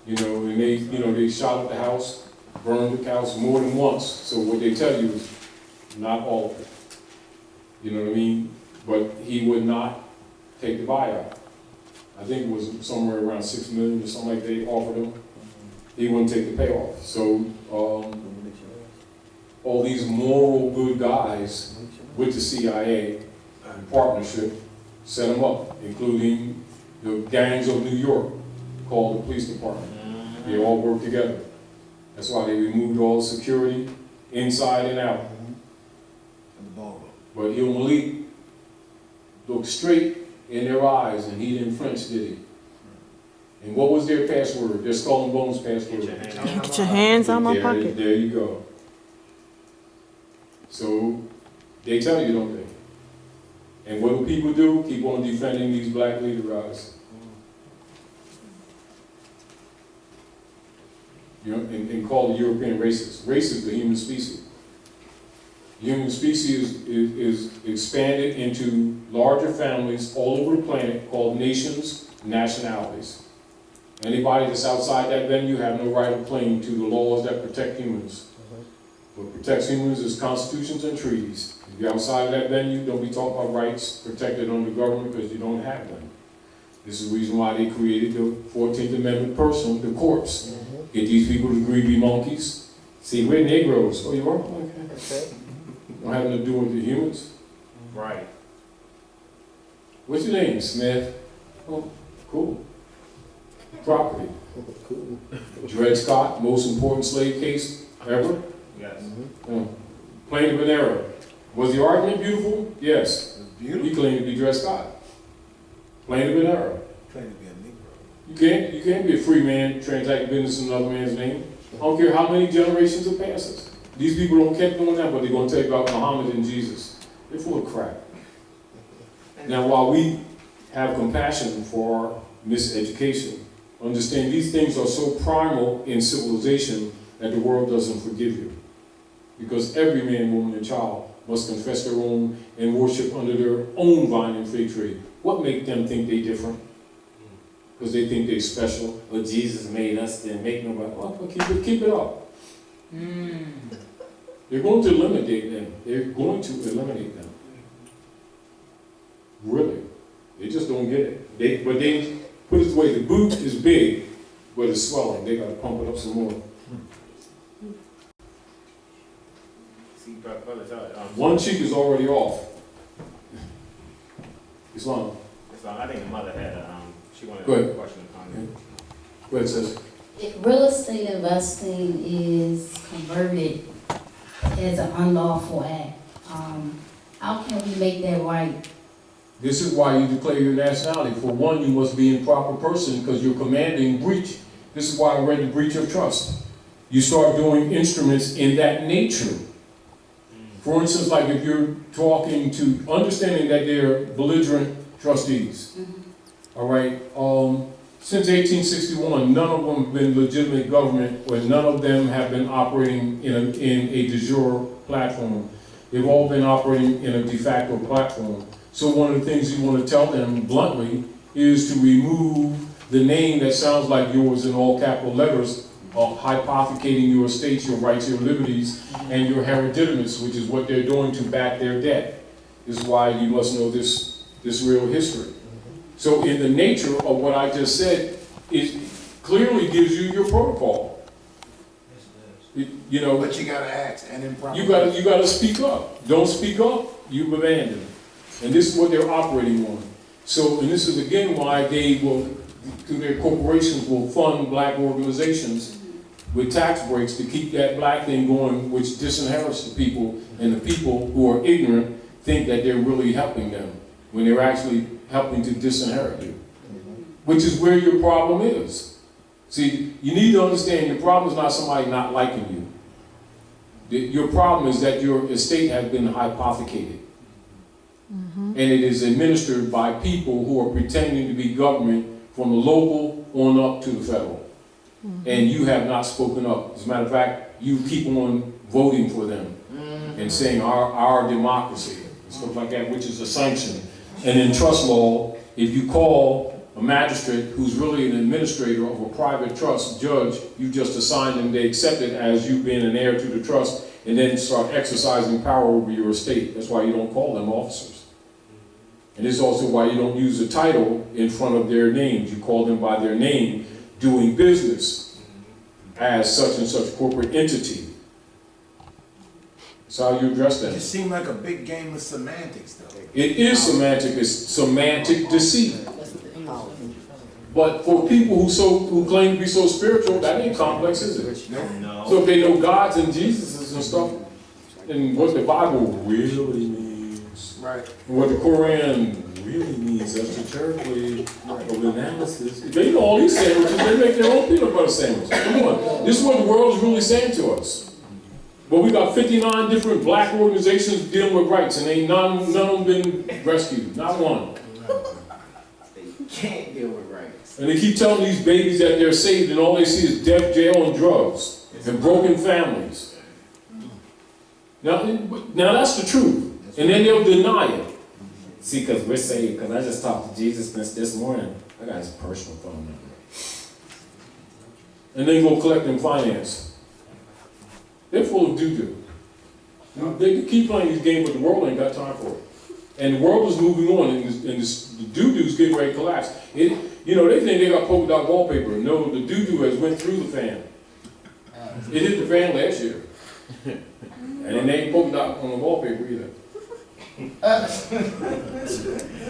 You know, and they shot up the house, burned the house more than once. So what they tell you is not all of it. You know what I mean? But he would not take the buyout. I think it was somewhere around $6 million or something like they offered him. He wouldn't take the payoff. So, all these moral good guys with the CIA in partnership set them up, including the gangs of New York called the police department. They all work together. That's why they removed all security inside and out. But Il Malik looked straight in their eyes, and he didn't flinch, did he? And what was their password? Their skull and bones password? Get your hands out my pocket. There you go. So they tell you, don't they? And what do people do? Keep on defending these black leader guys. You know, and call the European racist. Race is the human species. The human species is expanded into larger families all over the planet called nations, nationalities. Anybody that's outside that venue have no right of claim to the laws that protect humans. What protects humans is constitutions and treaties. If you're outside of that venue, don't be talking about rights protected under government because you don't have them. This is the reason why they created the 14th Amendment person, the courts. Get these people to agree to be monkeys. See, we're Negroes. Oh, you are? Okay. Don't have nothing to do with the humans. Right. What's your name, Smith? Oh, cool. Property. Cool. Dred Scott, most important slave case ever. Yes. Plaintiff in error. Was the argument beautiful? Yes. Beautiful. He claimed to be Dred Scott. Plaintiff in error. Claim to be a Negro. You can't be a free man transacting business in another man's name. I don't care how many generations have passed. These people don't keep doing that, but they're going to tell you about Muhammad and Jesus. They're full of crap. Now, while we have compassion for our miseducation, understand these things are so primal in civilization that the world doesn't forgive you. Because every man, woman, and child must confess their own and worship under their own vine and fig tree. What makes them think they're different? Because they think they're special. Well, Jesus made us, then make nobody. Well, keep it up. They're going to eliminate them. They're going to eliminate them. Really. They just don't get it. But they put it this way, the boot is big, but it's swelling. They got to pump it up some more. See, brother, One cheek is already off. Islam. I think the mother had she wanted Go ahead. a question upon it. Go ahead, sis. If real estate investing is converted as an unlawful act, how can we make that right? This is why you declare your nationality. For one, you must be in proper person because you're commanding breach. This is why I read the breach of trust. You start doing instruments in that nature. For instance, like if you're talking to, understanding that they're belligerent trustees. All right. Since 1861, none of them have been legitimate government, or none of them have been operating in a de jure platform. They've all been operating in a de facto platform. So one of the things you want to tell them bluntly is to remove the name that sounds like yours in all capital letters, hypothecating your estates, your rights, your liberties, and your hereditaments, which is what they're doing to back their debt. This is why you must know this real history. So in the nature of what I just said, it clearly gives you your protocol. You know, But you gotta ask, and in proper. you gotta speak up. Don't speak up, you abandon. And this is what they're operating on. So, and this is again why they will, through their corporations, will fund black organizations with tax breaks to keep that black thing going, which disinherits the people, and the people who are ignorant think that they're really helping them when they're actually helping to disinherit you, which is where your problem is. See, you need to understand your problem is not somebody not liking you. Your problem is that your estate has been hypothecated. And it is administered by people who are pretending to be government from the local on up to the federal. And you have not spoken up. As a matter of fact, you keep on voting for them and saying our democracy and stuff like that, which is a sanction. And in trust law, if you call a magistrate who's really an administrator of a private trust judge, you just assign them, they accept it as you being an heir to the trust, and then start exercising power over your estate. That's why you don't call them officers. And this is also why you don't use a title in front of their names. You call them by their name, doing business as such and such corporate entity. It's how you address It that. just seemed like a big game of semantics, though. It is semantic, it's semantic deceit. But for people who claim to be so spiritual, that ain't complex, is it? No. So if they know gods and Jesuses and stuff, and what the Bible really means, Right. and what the Quran really means esoterically, of analysis, they know all these sandwiches, they make their own peanut butter sandwich. Come on, this is what the world is really saying to us. But we got 59 different black organizations dealing with rights, and ain't none of them been rescued, not one. They can't deal with rights. And they keep telling these babies that they're saved, and all they see is death, jail, and drugs, and broken families. Now that's the truth. And then they'll deny it. See, because we're saved, because I just talked to Jesus this morning. I got his personal phone number. And then go collect and finance. They're full of doo-doo. They keep playing these games, but the world ain't got time for it. And the world is moving on, and the doo-doo's getting ready to collapse. They think they got polka dot wallpaper. No, the doo-doo has went through the fan. It hit the fan last year. And it ain't polka dot on the wallpaper either.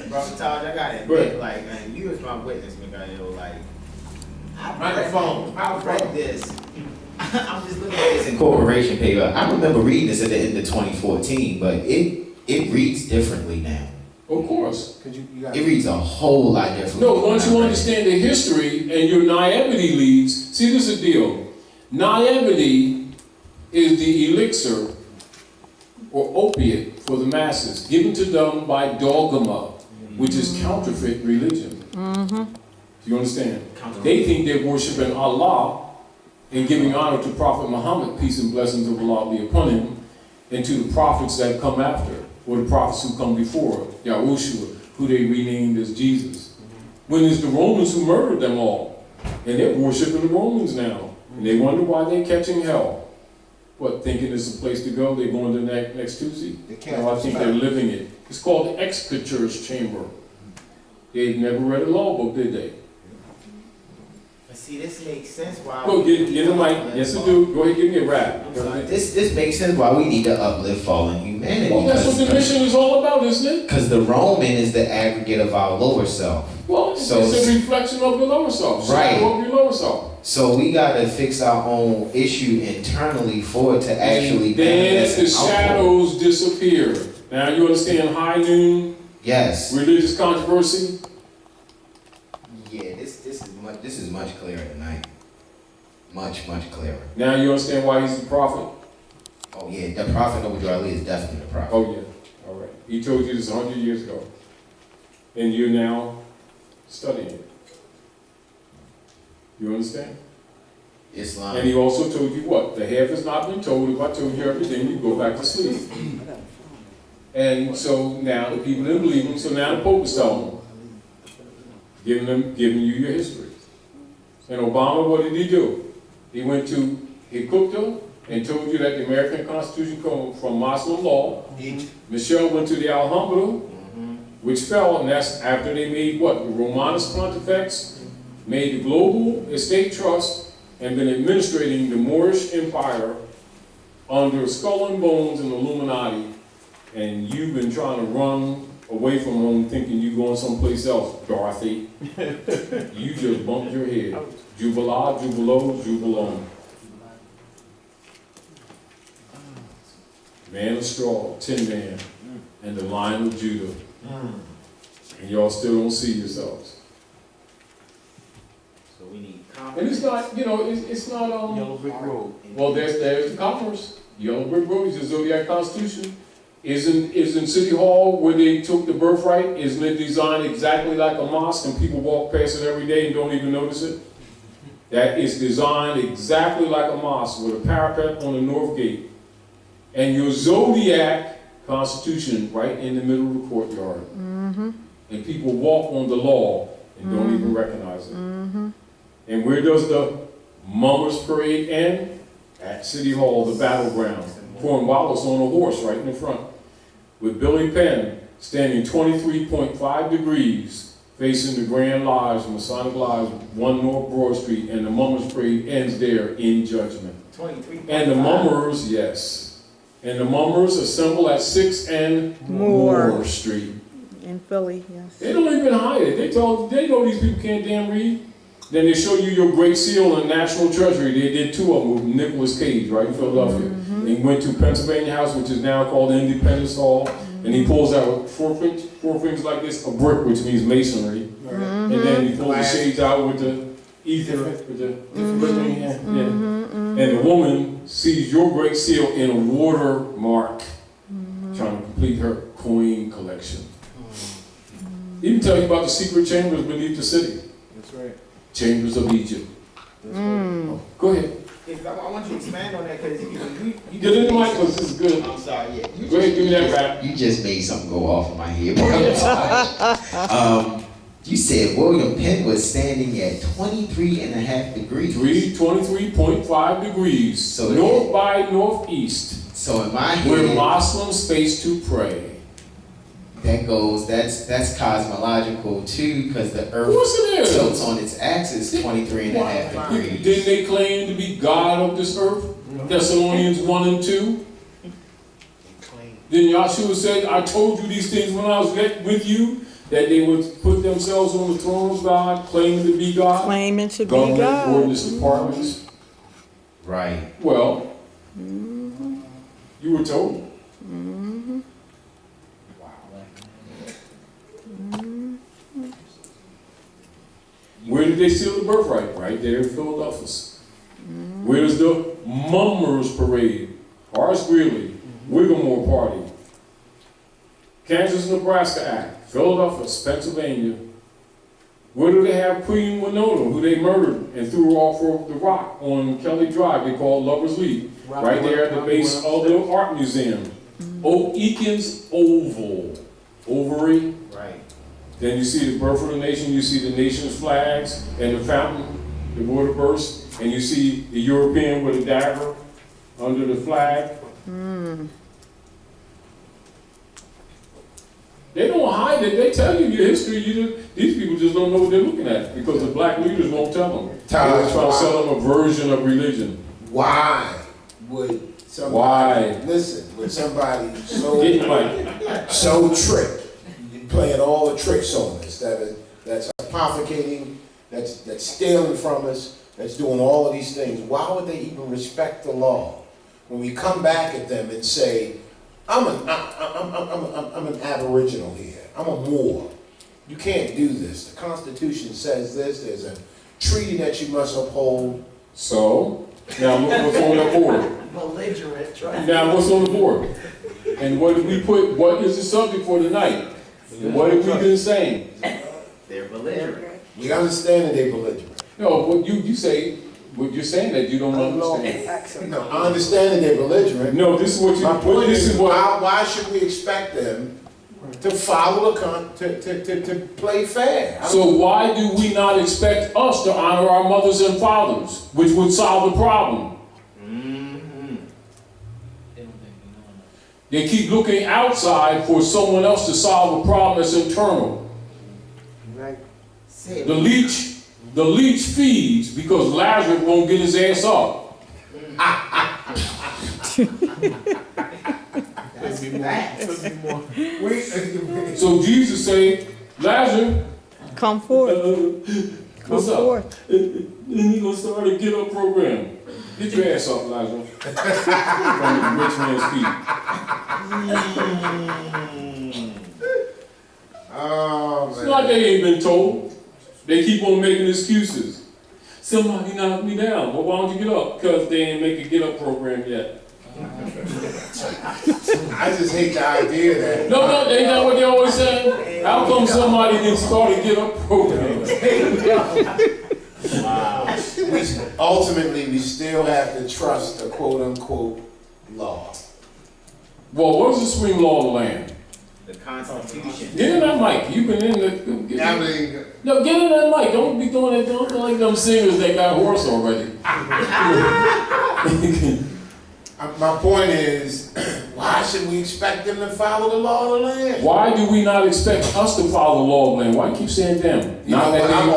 Brother Taj, I gotta admit, like, man, you was my witness, Miguel. Like, I read this. I'm just looking at this incorporation paper. I remember reading this at the end of 2014, but it reads differently now. Of course. It reads a whole lot differently. No, once you understand the history and your naivety leaves, see, this is the deal. Naivety is the elixir or opiate for the masses, given to them by dogma, which is counterfeit religion. Do you understand? They think they're worshiping Allah and giving honor to Prophet Muhammad, peace and blessings of Allah be upon him, and to the prophets that come after, or the prophets who come before, Yahushua, who they renamed as Jesus. When it's the Romans who murdered them all, and they're worshiping the Romans now, and they wonder why they're catching hell. What, thinking it's a place to go? They're going to next Tuesday? No, I think they're living it. It's called the executor's chamber. They never read a law book, did they? See, this makes sense why. Go get the mic. Yes, I do. Go ahead, give me a rap. This makes sense why we need to uplift fallen humanity. Well, that's what the mission is all about, isn't it? Because the Roman is the aggregate of our lower self. Well, it's a reflection of the lower self. Right. Of your lower self. So we got to fix our own issue internally for it to actually. Then the shadows disappear. Now you understand high noon? Yes. Religious controversy? Yeah, this is much clearer tonight. Much clearer. Now you understand why he's the prophet? Oh yeah, the prophet Noble Ali is definitely the prophet. Oh yeah, all right. He told you this 100 years ago. And you're now studying it. You understand? Islam. And he also told you what? The half has not been told. If I told you everything, you go back to sleep. And so now the people didn't believe him, so now the Pope is telling them. Giving you your history. And Obama, what did he do? He cooked them and told you that the American Constitution comes from Muslim law. Michelle went to the Alhambra, which fell, and that's after they made what? The Romanus Pontifex made the Global Estate Trust and been administrating the Moorish Empire under Skull and Bones and Illuminati, and you've been trying to run away from home thinking you're going someplace else, Dorothy. You just bumped your head. Jubilah, Jubilo, Jubilon. Man of straw, tin man, and the Lion of Judah. And y'all still don't see yourselves. So we need And it's not, it's not, Yellow brick road. well, there's the commerce. Yellow brick road is the Zodiac Constitution. Isn't City Hall where they took the birthright, isn't it designed exactly like a mosque and people walk past it every day and don't even notice it? That is designed exactly like a mosque with a parapet on the north gate. And your Zodiac Constitution right in the middle of the courtyard. And people walk on the law and don't even recognize it. And where does the Mummers Parade end? At City Hall, the battleground. Cornwallis on a horse right in the front, with Billy Penn standing 23.5 degrees facing the Grand Lodge, Masonic Lodge, 1 North Broad Street, and the Mummers Parade ends there in judgment. 23. And the Mummers, yes. And the mummers assemble at 6 and Moore Street. In Philly, yes. They don't even hide it. They know these people can't damn read. Then they show you your Great Seal and National Treasury. They did 2 of them with Nicolas Cage, right in Philadelphia. He went to Pennsylvania House, which is now called Independence Hall, and he pulls out with 4 fingers like this, a brick, which means masonry. And then he pulls the shades out with the ether, with the thing. And the woman sees your Great Seal in a watermark, trying to complete her coin collection. Even tell you about the secret chambers beneath the city. That's right. Chambers of Egypt. Oh, go ahead. I want you to expand on that because you Get in the mic because this is good. I'm sorry, yeah. Go ahead, give me that rap. You just made something go off in my head. You said William Penn was standing at 23.5 degrees. 23.5 degrees. So north by northeast. So in my head, where Muslims face to pray. That's cosmological too, because the Of course it Earth is. tilts on its axis 23.5 degrees. Didn't they claim to be God of this earth? Thessalonians 1 and 2. Then Yahshua said, I told you these things when I was with you, that they would put themselves on the throne of God, claiming to be God. Claiming to be Government, God. ordinance departments. Right. Well, you were told. Where did they steal the birthright? Right there in Philadelphia. Where's the Mummers Parade? Horace Greeley, Whittemore Party, Kansas-Nebraska Act, Philadelphia, Pennsylvania. Where do they have Queen Winona, who they murdered and threw off of the rock on Kelly Drive? They call Lover's Leap. Right there at the base of the art museum. Eakins Oval. Ovary. Right. Then you see the birth of the nation, you see the nation's flags and the fountain, the water burst, and you see the European with a dagger under the flag. They don't hide it, they tell you your history. These people just don't know what they're looking at because the black leaders won't tell them. They're trying to sell them a version of religion. Why would somebody, Why? listen, would somebody Get your mic. so tricked, playing all the tricks on us, that's apothecating, that's stealing from us, that's doing all of these things, why would they even respect the law? When we come back at them and say, I'm an aboriginal here, I'm a Moor, you can't do this, the Constitution says this, there's a treaty that you must uphold. So, now look what's on the board. belligerent, right? Now what's on the board? And what did we put, what is the subject for tonight? What have we been saying? They're belligerent. We understand that they're belligerent. No, what you say, what you're saying that you don't understand. No, I understand that they're belligerent. No, this is what you, My point this is what, why should we expect them to follow to play fair? so why do we not expect us to honor our mothers and fathers, which would solve the problem? They keep looking outside for someone else to solve a problem that's internal. Right. The leech feeds because Lazarus won't get his ass up. So Jesus say, Lazarus, Come forth. what's Come up? forth. And he gonna start a get up program. Get your ass up, Lazarus. From the rich man's feet. Oh, It's man. like they ain't been told. They keep on making excuses. Somebody knocked me down. Well, why don't you get up? Because they ain't make a get up program yet. I just hate the idea that. No, ain't that what they always say? How come somebody didn't start a get up program? Ultimately, we still have to trust the quote unquote law. Well, what is the supreme law of the land? The Constitution. Get in that mic. You've been in the. I mean, No, get in that mic. Don't be doing it. Don't be like them singers that got hoarse already. my point is, why should we expect them to follow the law of the land? Why do we not expect us to follow the law of the land? Why keep saying them? You know, but I'm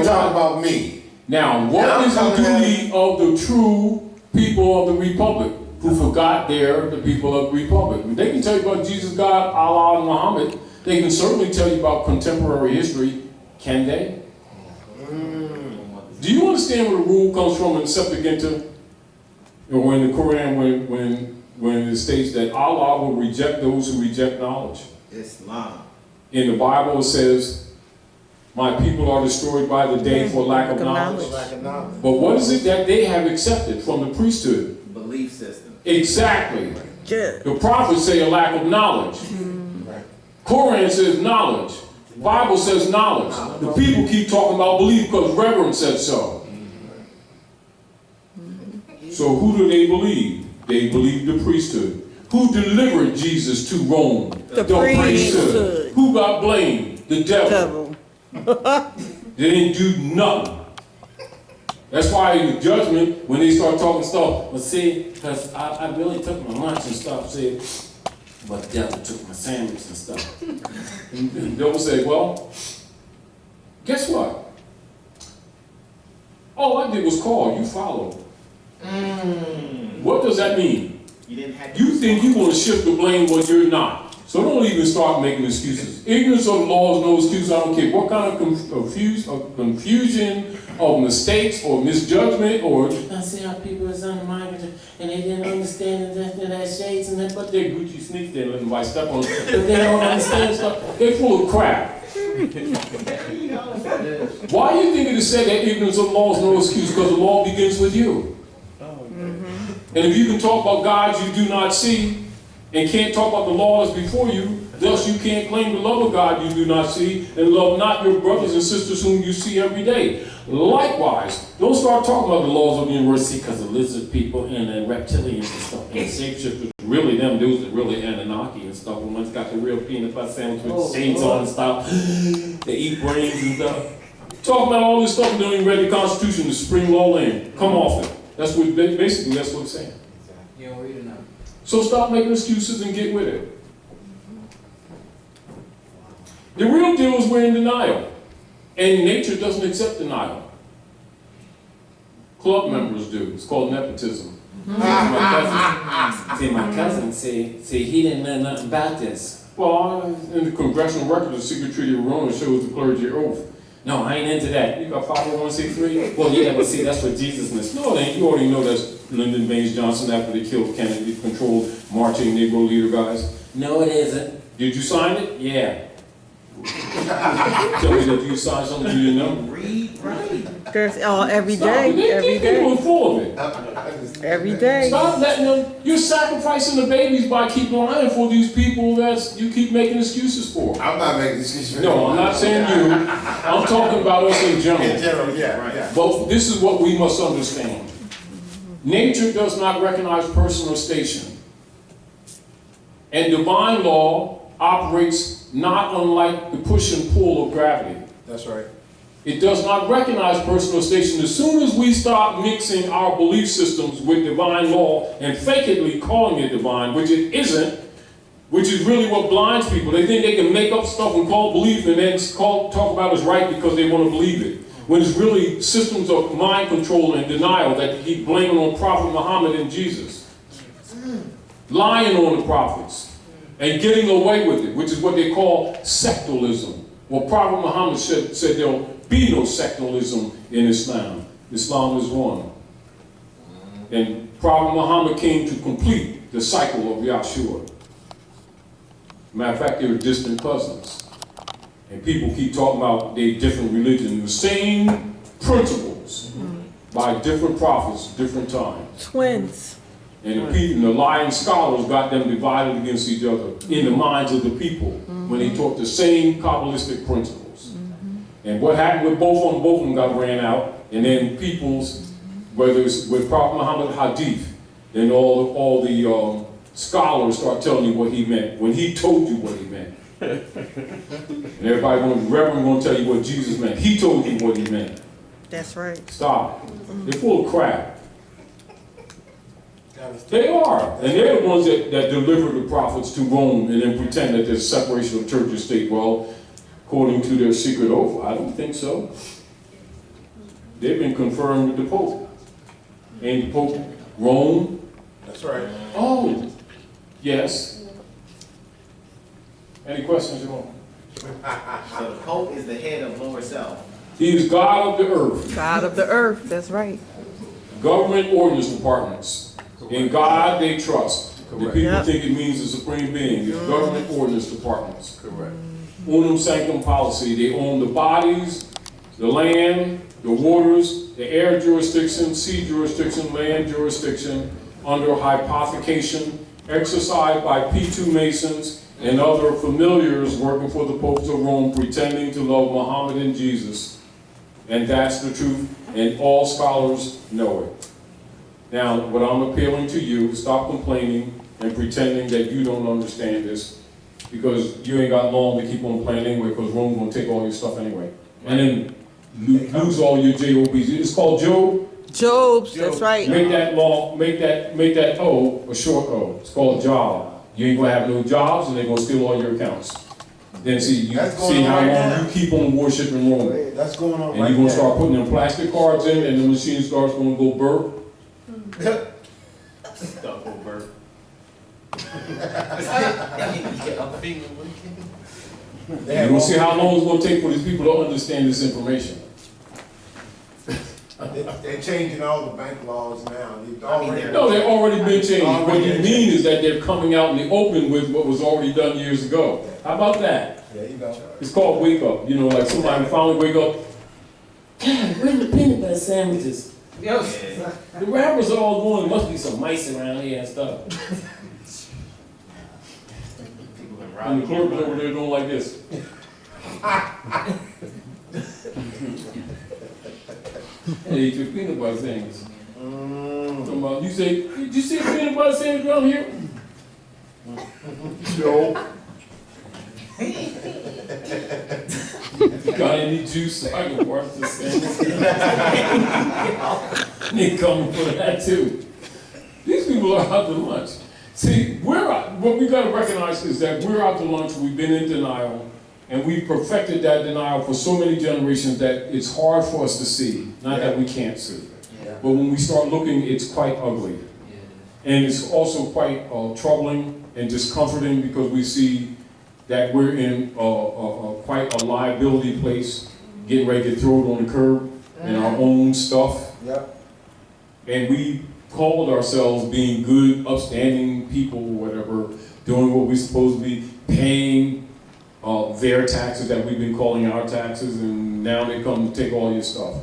talking about me. Now, what Now is the I'm coming duty of the true people of the republic? who forgot they're the people of the Republic. They can tell you about Jesus, God, Allah, and Muhammad. They can certainly tell you about contemporary history. Can they? Do you understand where the rule comes from in Septuaginta? Or in the Quran, when it states that Allah will reject those who reject knowledge. Islam. In the Bible it says, my people are destroyed by the day for lack of knowledge. Lack of knowledge. But what is it that they have accepted from the priesthood? Belief system. Exactly. Good. The prophets say a lack of knowledge. Quran says knowledge. Bible says knowledge. The people keep talking about belief because Reverend said so. So who do they believe? They believe the priesthood. Who delivered Jesus to Rome? The priesthood. Who got blamed? The devil. They didn't do nothing. That's why in the judgment, when they start talking stuff, but see, because I really took my lunch and stuff, see, but the devil took my sandwich and stuff. And the devil said, well, guess what? All I did was call, you followed. What does that mean? You didn't have You think you want to shift the blame when you're not. So don't even start making excuses. Ignorance of the law is no excuse. I don't care what kind of confusion of mistakes or misjudgment or I see how people is undermined and they didn't understand that shades and that, but they're Gucci sneaks there letting nobody step on them. But they don't understand stuff. They're full of crap. Why do you think it is said that ignorance of the law is no excuse? Because the law begins with you. And if you can talk about gods you do not see and can't talk about the laws before you, thus you can't claim the love of God you do not see and love not your brothers and sisters whom you see every day. Likewise, don't start talking about the laws of the university because the lizard people and the reptilians and stuff and shapeshifters, really them dudes that really Anunnaki and stuff. The one's got the real peanut butter sandwich with shades on and stuff. They eat brains and stuff. Talking about all this stuff and don't even read the Constitution, the Supreme Law land. Come off it. That's what basically that's what it's saying. You don't read enough. So stop making excuses and get with it. The real deal is we're in denial. And nature doesn't accept denial. Club members do. It's called nepotism. My cousin said he didn't know nothing about this. Well, in the congressional record, the Secret Treaty of Rome shows the clergy oath. No, I ain't into that. You got 501c3? Well, yeah, but see, that's what Jesus is. No, it ain't. You already know that's Lyndon Baines Johnson after they killed Kennedy, controlled marching Negro leader guys. No, it isn't. Did you sign it? Yeah. Tell me that you signed something you didn't know. read, right? There's every Stop day, it. every These people are day, full of it. every day. Stop letting them. You're sacrificing the babies by keep lying for these people that you keep making excuses for. I'm not making excuses. No, I'm not saying you. I'm talking about us in general. In general, yeah. But this is what we must understand. Nature does not recognize person or station. And divine law operates not unlike the push and pull of gravity. That's right. It does not recognize person or station. As soon as we start mixing our belief systems with divine law and fakely calling it divine, which it isn't, which is really what blinds people. They think they can make up stuff and call belief and then talk about it's right because they want to believe it. When it's really systems of mind control and denial that they keep blaming on Prophet Muhammad and Jesus. Lying on the prophets and getting away with it, which is what they call sectalism. Well, Prophet Muhammad said there'll be no sectalism in Islam. Islam is one. And Prophet Muhammad came to complete the cycle of Yahshua. Matter of fact, they were distant cousins. And people keep talking about their different religions, the same principles by different prophets, different times. Twins. And the people, the lying scholars got them divided against each other in the minds of the people when they taught the same Kabbalistic principles. And what happened with both of them got ran out, and then people's, whether it's with Prophet Muhammad Hadith, then all the scholars start telling you what he meant, when he told you what he meant. And everybody, Reverend gonna tell you what Jesus meant. He told you what he meant. That's right. Stop. They're full of crap. They are. And they're the ones that deliver the prophets to Rome and then pretend that there's separation of church and state. Well, according to their secret oath, I don't think so. They've been confirmed with the Pope. Ain't the Pope Rome? That's right. Oh, yes. Any questions you want? So the Pope is the head of lower self. He is God of the earth. God of the earth, that's right. Government ordinance departments. In God they trust. The people Yep. think it means the supreme being. It's government ordinance departments. Correct. Unum sanctum policy. They own the bodies, the land, the waters, the air jurisdiction, sea jurisdiction, land jurisdiction, under hypothecation, exercised by P2 Masons and other familiars working for the popes of Rome, pretending to love Muhammad and Jesus. And that's the truth, and all scholars know it. Now, what I'm appealing to you, stop complaining and pretending that you don't understand this, because you ain't got long to keep on playing anyway, because Rome's gonna take all your stuff anyway. And then lose all your JOBs. It's called Job. Job's, that's right. Make that long, make that O a short O. It's called job. You ain't gonna have no jobs, and they're gonna steal all your accounts. Then see That's going see on how right long now. you keep on worshiping Rome. That's going on And right you're gonna now. start putting them plastic cards in, and the machine starts gonna go burp. Double birth. You're gonna see how long it's gonna take for these people to understand this information. They're changing all the bank laws now. No, they've already been changed. What you mean is that they're coming out in the open with what was already done years ago. How about that? There you go. It's called wake up. You know, like somebody finally wake up. God, where the peanut butter sandwiches? The rappers are all going, there must be some mice around here and stuff. People been And the robbing. clerk is over there doing like this. Hey, eat your peanut butter sandwich. Talking about, you say, did you see a peanut butter sandwich around here? No. Got any juice so I can wash the sandwich? They coming for that too. These people are out to lunch. See, what we gotta recognize is that we're out to lunch, we've been in denial, and we've perfected that denial for so many generations that it's hard for us to see. Not that we can't see. But when we start looking, it's quite ugly. And it's also quite troubling and discomforting because we see that we're in quite a liability place, getting ready to throw it on the curb in our own stuff. Yep. And we called ourselves being good, upstanding people, whatever, doing what we're supposed to be, paying their taxes that we've been calling our taxes, and now they come to take all your stuff.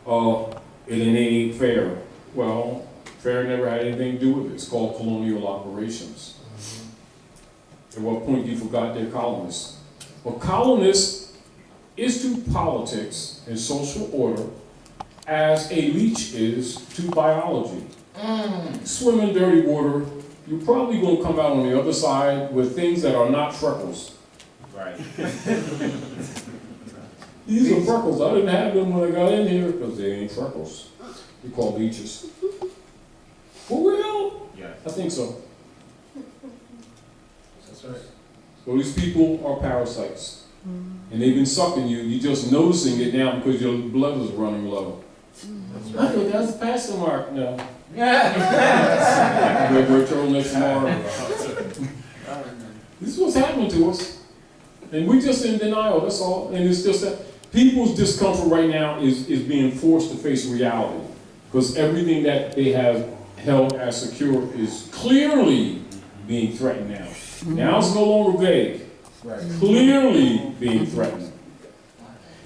And it ain't fair. Well, fair never had anything to do with it. It's called colonial operations. At what point you forgot their colonists? Well, colonists is to politics and social order as a leech is to biology. Swim in dirty water, you're probably going to come out on the other side with things that are not freckles. Right. These are freckles. I didn't have them when I got in here because they ain't freckles. They're called leeches. For real? Yeah. I think so. That's right. So these people are parasites. And they've been sucking you. You're just noticing it now because your blood is running low. I think that's a passing mark. No. We're turtlenecks tomorrow. This is what's happening to us. And we're just in denial, that's all. And it's just that people's discomfort right now is being forced to face reality. Because everything that they have held as secure is clearly being threatened now. Now it's no longer vague. Right. Clearly being threatened.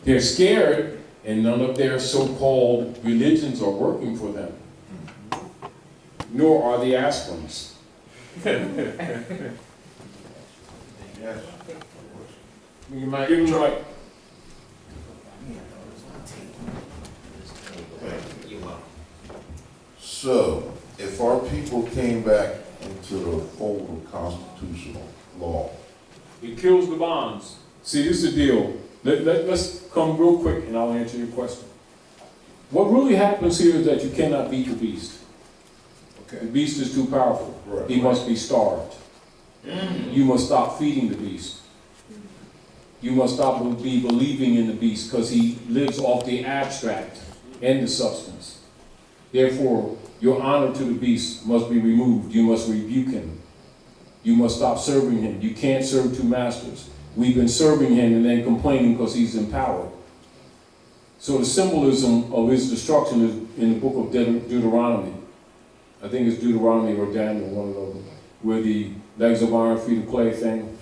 They're scared, and none of their so-called religions are working for them. Nor are the aspirins. Yes. You might give them right. You're welcome. So, if our people came back into the fold of constitutional law, It kills the bonds. See, this is the deal. Let's come real quick and I'll answer your question. What really happens here is that you cannot beat the beast. The Okay. beast is too powerful. Right. He must be starved. You must stop feeding the beast. You must stop be believing in the beast because he lives off the abstract and the substance. Therefore, your honor to the beast must be removed. You must rebuke him. You must stop serving him. You can't serve two masters. We've been serving him and then complaining because he's in power. So the symbolism of his destruction is in the book of Deuteronomy. I think it's Deuteronomy or Daniel, one of them, where the legs of iron, feet of clay thing.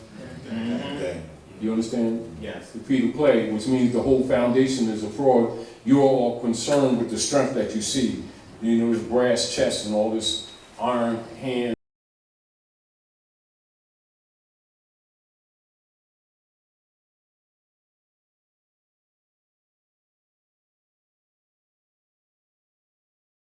Okay. You understand? Yes. The feet of clay, which means the whole foundation is a fraud. You're all concerned with the strength that you see. You know, this brass chest and all this iron hand.